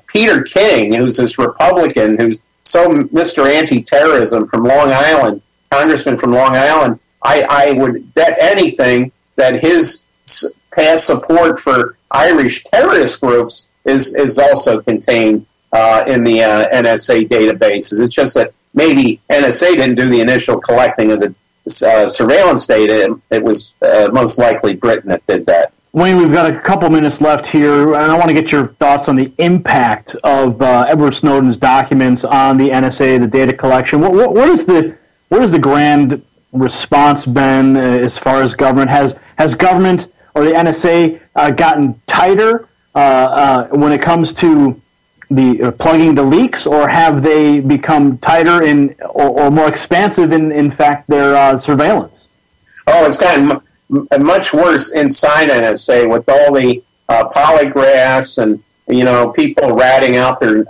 Peter King, who's this Republican who's so Mr. Anti-Terrorism from Long Island, congressman from Long Island, I would bet anything that his past support for Irish terrorist groups is also contained in the NSA databases. It's just that maybe NSA didn't do the initial collecting of the surveillance data. It was most likely Britain that did that. Wayne, we've got a couple minutes left here, and I want to get your thoughts on the impact of Edward Snowden's documents on the NSA, the data collection. What is the grand response been as far as government? Has government or the NSA gotten tighter when it comes to the plugging the leaks, or have they become tighter or more expansive in fact their surveillance? Oh, it's gotten much worse inside NSA with all the polygraphs and people ratting out their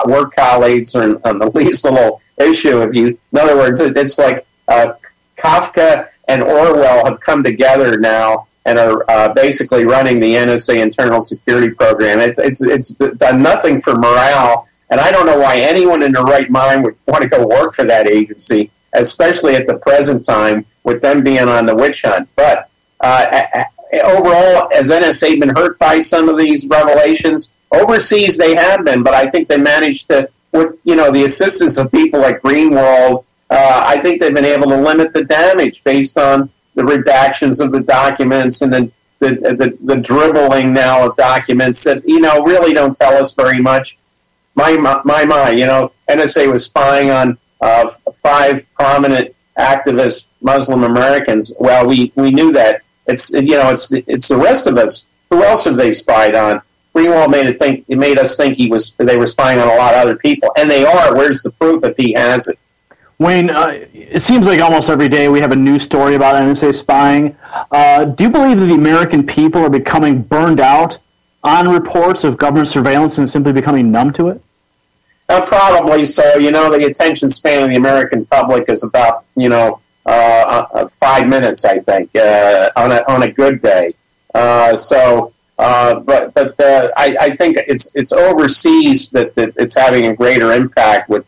work colleagues on the least little issue. In other words, it's like Kafka and Orwell have come together now and are basically running the NSA internal security program. It's done nothing for morale, and I don't know why anyone in their right mind would want to go work for that agency, especially at the present time with them being on the witch hunt. But overall, has NSA been hurt by some of these revelations? Overseas, they have been, but I think they managed to, with the assistance of people like Greenwald, I think they've been able to limit the damage based on the redactions of the documents and then the dribbling now of documents that really don't tell us very much. My, NSA was spying on 5 prominent activist Muslim Americans. Well, we knew that. It's the rest of us. Who else have they spied on? Greenwald made us think they were spying on a lot of other people, and they are. Where's the proof if he has it? Wayne, it seems like almost every day we have a news story about NSA spying. Do you believe that the American people are becoming burned out on reports of government surveillance and simply becoming numb to it? Probably so. The attention span of the American public is about 5 minutes, I think, on a good day. I think it's overseas that it's having a greater impact with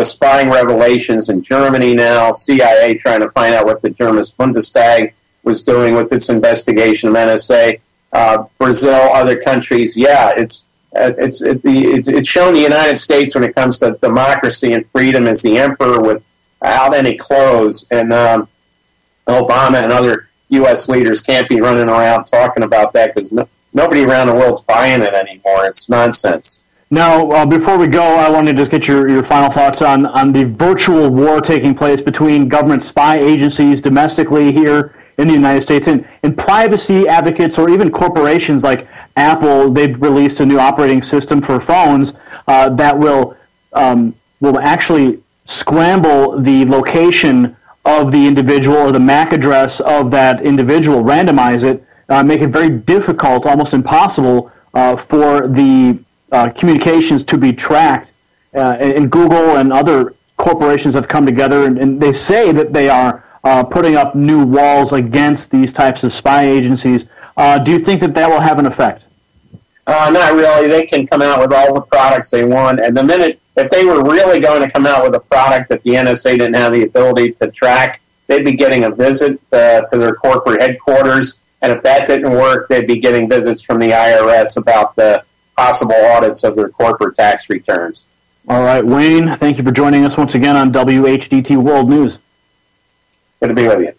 spying revelations in Germany now, CIA trying to find out what the German Bundestag was doing with its investigation of NSA, Brazil, other countries. Yeah, it's shown the United States when it comes to democracy and freedom as the emperor without any clothes, and Obama and other U.S. leaders can't be running around talking about that because nobody around the world's buying it anymore. It's nonsense. Now, before we go, I want to just get your final thoughts on the virtual war taking place between government spy agencies domestically here in the United States and privacy advocates or even corporations like Apple. They've released a new operating system for phones that will actually scramble the location of the individual or the MAC address of that individual, randomize it, make it very difficult, almost impossible for the communications to be tracked, and Google and other corporations have come together, and they say that they are putting up new walls against these types of spy agencies. Do you think that will have an effect? Not really. They can come out with all the products they want, and if they were really going to come out with a product that the NSA didn't have the ability to track, they'd be getting a visit to their corporate headquarters, and if that didn't work, they'd be getting visits from the IRS about the possible audits of their corporate tax returns. All right, Wayne, thank you for joining us once again on WHDT World News. Good to be with you.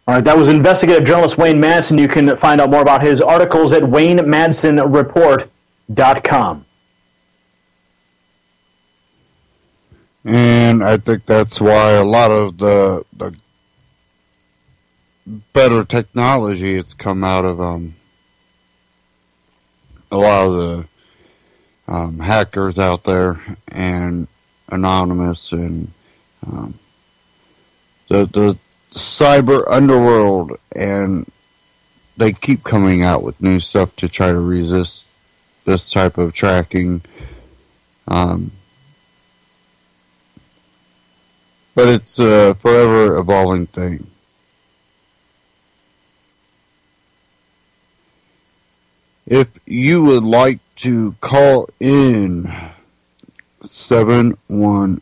All right, that was investigative journalist Wayne Madsen. You can find out more about his articles at WayneMadsenReport.com. And I think that's why a lot of the better technology has come out of a lot of the hackers out there and Anonymous and the cyber underworld, and they keep coming out with new stuff to try to resist this type of tracking. But it's a forever evolving thing. If you would like to call in 718-717-8296,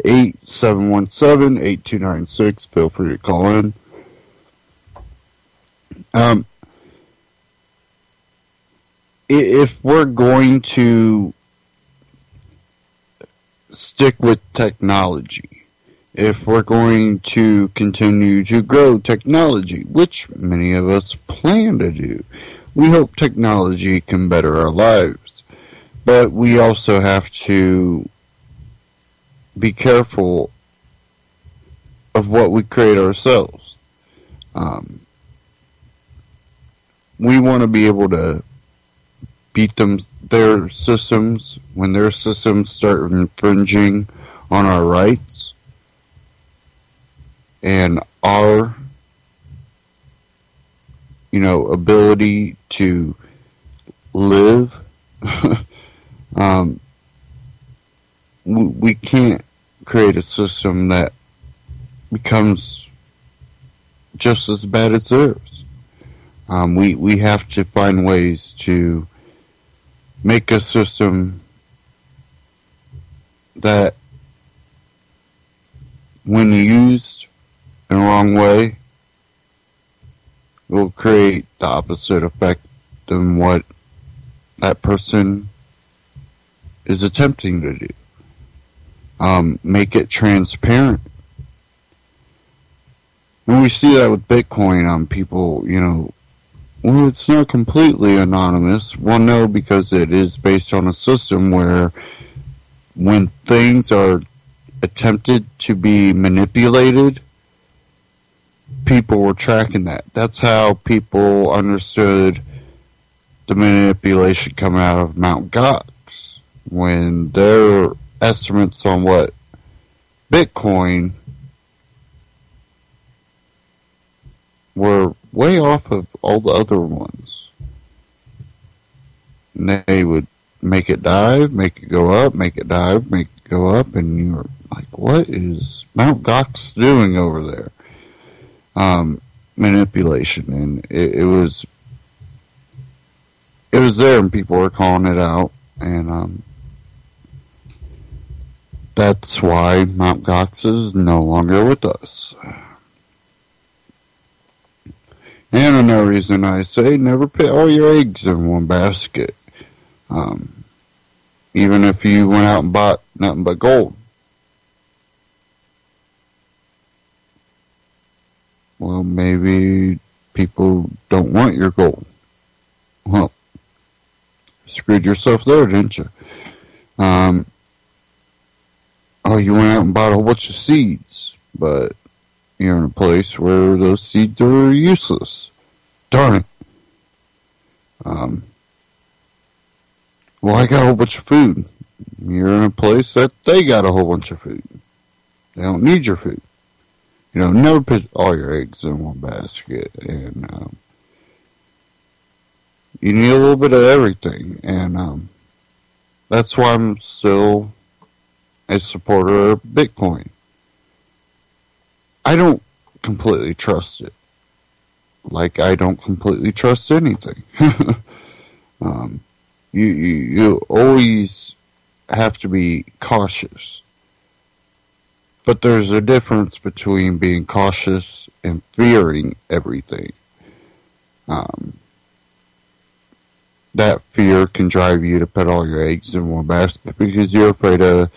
718-717-8296, feel free to call in. If we're going to stick with technology, if we're going to continue to grow technology, which many of us plan to do, we hope technology can better our lives. But we also have to be careful of what we create ourselves. We want to be able to beat their systems when their systems start infringing on our rights and our, ability to live. We can't create a system that becomes just as bad as theirs. We have to find ways to make a system that, when used in the wrong way, will create the opposite effect than what that person is attempting to do. Make it transparent. And we see that with Bitcoin on people, well, it's not completely anonymous. Well, no, because it is based on a system where when things are attempted to be manipulated, people were tracking that. That's how people understood the manipulation coming out of Mt. Gox, when their estimates on what Bitcoin were way off of all the other ones. And they would make it dive, make it go up, make it dive, make it go up, and you were like, what is Mt. Gox doing over there? Manipulation, and it was there, and people were calling it out, and that's why Mt. Gox is no longer with us. And another reason I say, never put all your eggs in one basket. Even if you went out and bought nothing but gold. Well, maybe people don't want your gold. Well, screwed yourself there, didn't you? You went out and bought a whole bunch of seeds, but you're in a place where those seeds are useless. Darn it. Well, I got a whole bunch of food. You're in a place that they got a whole bunch of food. They don't need your food. Never put all your eggs in one basket. And you need a little bit of everything. And that's why I'm still a supporter of Bitcoin. I don't completely trust it. Like I don't completely trust anything. You always have to be cautious. But there's a difference between being cautious and fearing everything. That fear can drive you to put all your eggs in one basket because you're afraid to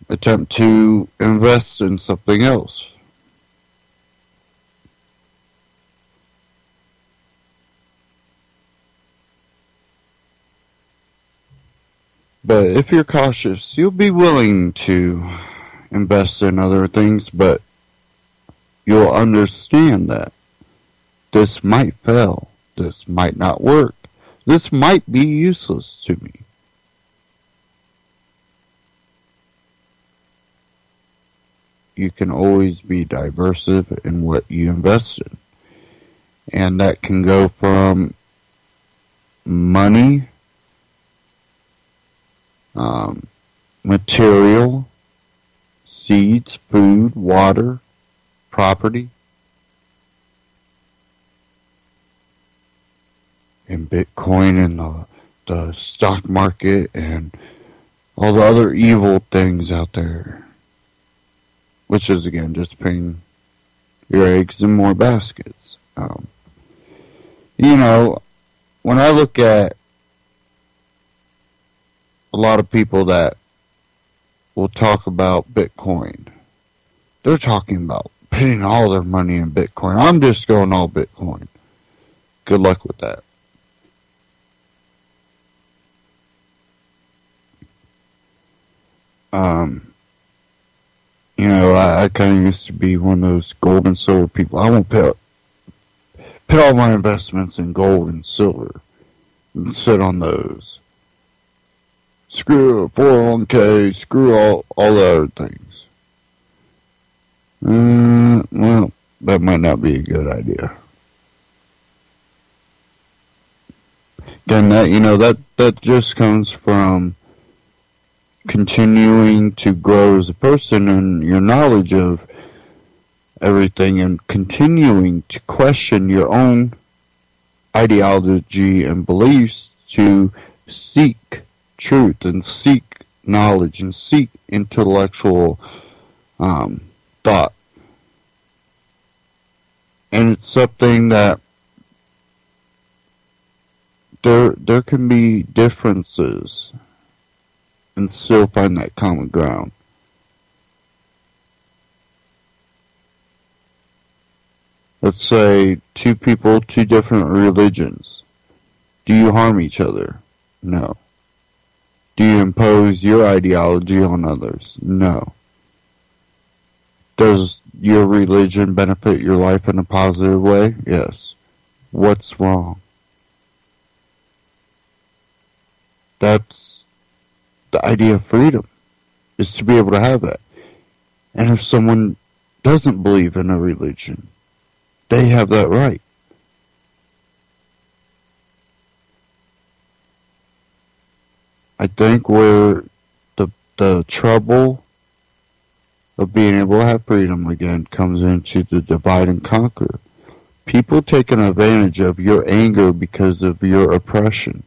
attempt to invest in something else. But if you're cautious, you'll be willing to invest in other things, but you'll understand that this might fail, this might not work, this might be useless to me. You can always be diverse in what you invest in. And that can go from money, material, seeds, food, water, property, and Bitcoin and the stock market and all the other evil things out there. Which is, again, just putting your eggs in more baskets. Um, you know, when I look at a lot of people that will talk about Bitcoin, they're talking about putting all their money in Bitcoin. I'm just going all Bitcoin. Good luck with that. You know, I kind of used to be one of those gold and silver people. I won't put all my investments in gold and silver and sit on those. Screw 401k, screw all the other things. Well, that might not be a good idea. Again, that just comes from continuing to grow as a person and your knowledge of everything and continuing to question your own ideology and beliefs to seek truth and seek knowledge and seek intellectual thought. And it's something that there can be differences and still find that common ground. Let's say two people, two different religions. Do you harm each other? No. Do you impose your ideology on others? No. Does your religion benefit your life in a positive way? Yes. What's wrong? That's the idea of freedom, is to be able to have that. And if someone doesn't believe in a religion, they have that right. I think where the trouble of being able to have freedom again comes into the divide and conquer. People taking advantage of your anger because of your oppression.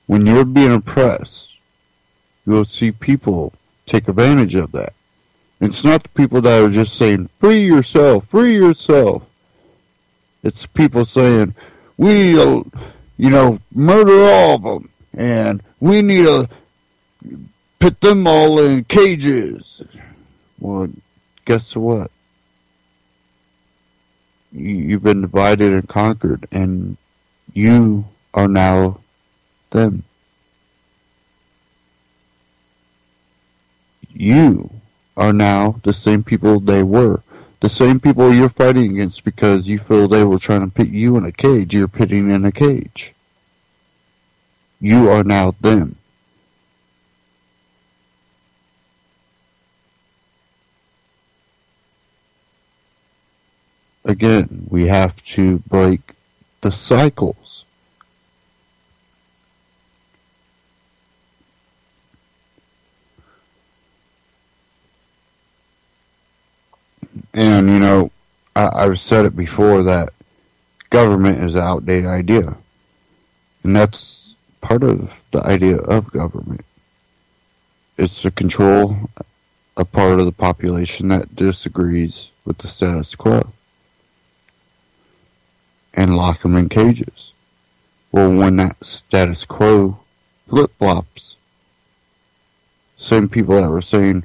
When you're being oppressed, you'll see people take advantage of that. And it's not the people that are just saying, free yourself, free yourself. It's people saying, we need to, murder all of them. And we need to put them all in cages. Well, guess what? You've been divided and conquered, and you are now them. You are now the same people they were. The same people you're fighting against because you feel they were trying to put you in a cage. You're pitting in a cage. You are now them. Again, we have to break the cycles. And, I've said it before that government is an outdated idea. And that's part of the idea of government. It's to control a part of the population that disagrees with the status quo. And lock them in cages. Well, when that status quo flip-flops, same people that were saying,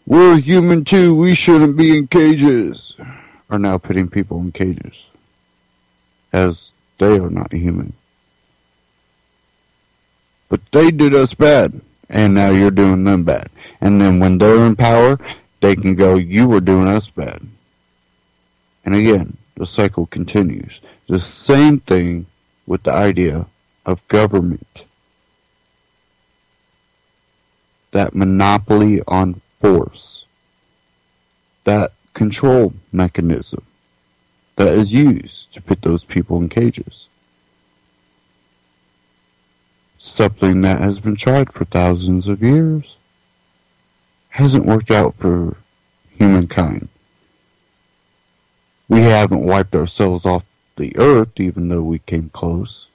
we're human too, we shouldn't be in cages, are now putting people in cages. As they are not human. But they did us bad, and now you're doing them bad. And then when they're in power, they can go, you were doing us bad. And again, the cycle continues. The same thing with the idea of government. That monopoly on force. That control mechanism that is used to put those people in cages. Something that has been tried for thousands of years. Hasn't worked out for humankind. We haven't wiped ourselves off the earth, even though we came close.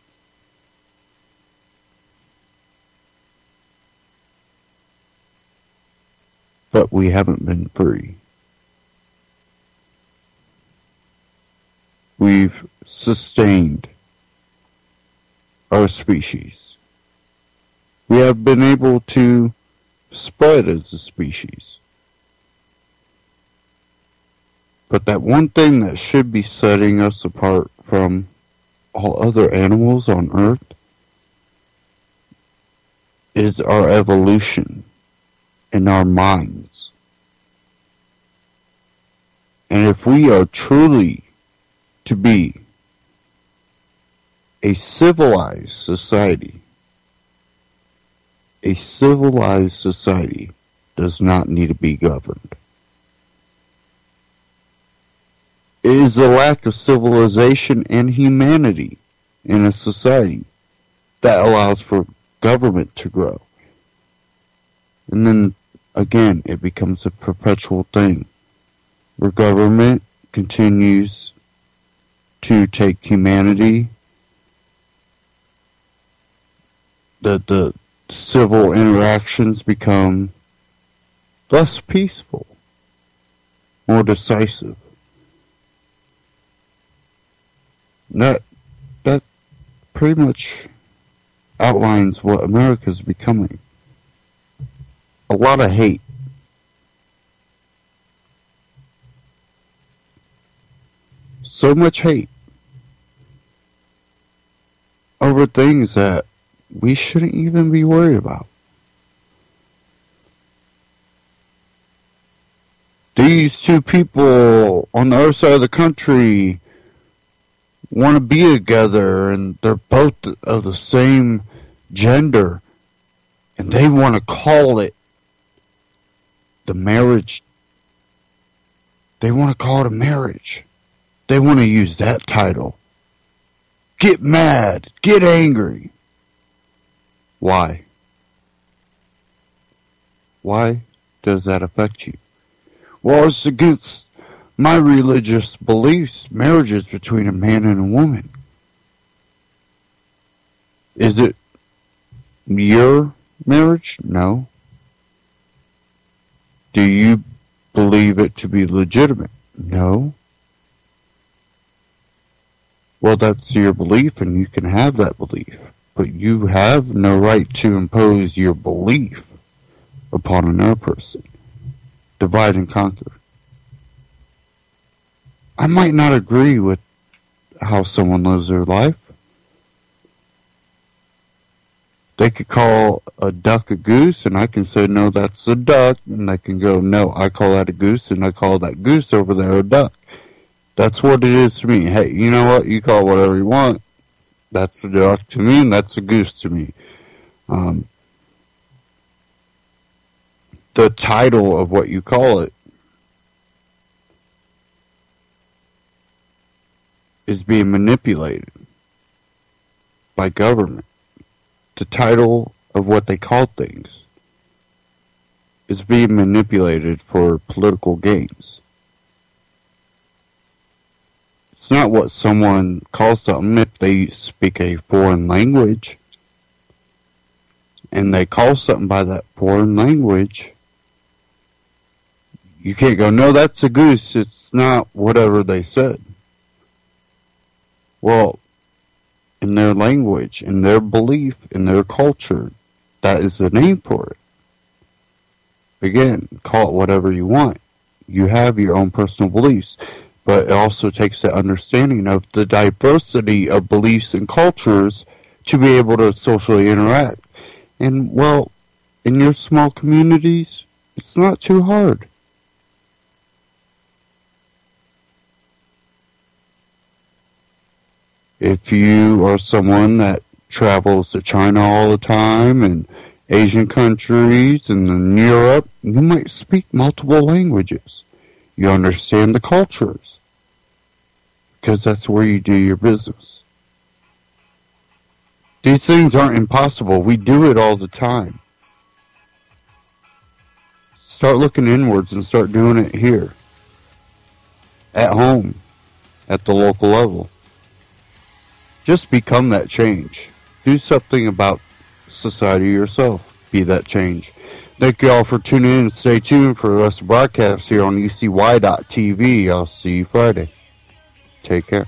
But we haven't been free. we've sustained our species. We have been able to spread as a species. But that one thing that should be setting us apart from all other animals on Earth is our evolution in our minds. And if we are truly to be a civilized society does not need to be governed. It is the lack of civilization and humanity in a society that allows for government to grow. And then, again, it becomes a perpetual thing where government continues to take humanity, the civil interactions become less peaceful, more decisive. That pretty much outlines what America's becoming. A lot of hate. So much hate over things that we shouldn't even be worried about. These two people on the other side of the country want to be together, and they're both of the same gender, and they want to call it the marriage. They want to call it a marriage. They want to use that title. Get mad. Get angry. Why? Why does that affect you? Well, it's against my religious beliefs. Marriage is between a man and a woman. Is it your marriage? No. Do you believe it to be legitimate? No. Well, that's your belief, and you can have that belief. But you have no right to impose your belief upon another person. Divide and conquer. I might not agree with how someone lives their life. They could call a duck a goose, and I can say, no, that's a duck. And they can go, no, I call that a goose, and I call that goose over there a duck. That's what it is to me. Hey, you know what? You call it whatever you want. That's a duck to me, and that's a goose to me. The title of what you call it is being manipulated by government. The title of what they call things is being manipulated for political gains. It's not what someone calls something. If they speak a foreign language and they call something by that foreign language, you can't go, no, that's a goose. It's not whatever they said. Well, in their language, in their belief, in their culture, that is the name for it. Again, call it whatever you want. You have your own personal beliefs. But it also takes the understanding of the diversity of beliefs and cultures to be able to socially interact. And, well, in your small communities, it's not too hard. If you are someone that travels to China all the time and Asian countries and in Europe, you might speak multiple languages. You understand the cultures because that's where you do your business. These things aren't impossible. We do it all the time. Start looking inwards and start doing it here. At home. At the local level. Just become that change. Do something about society yourself. Be that change. Thank you all for tuning in and stay tuned for the rest of the broadcast here on ECY.TV. I'll see you Friday. Take care.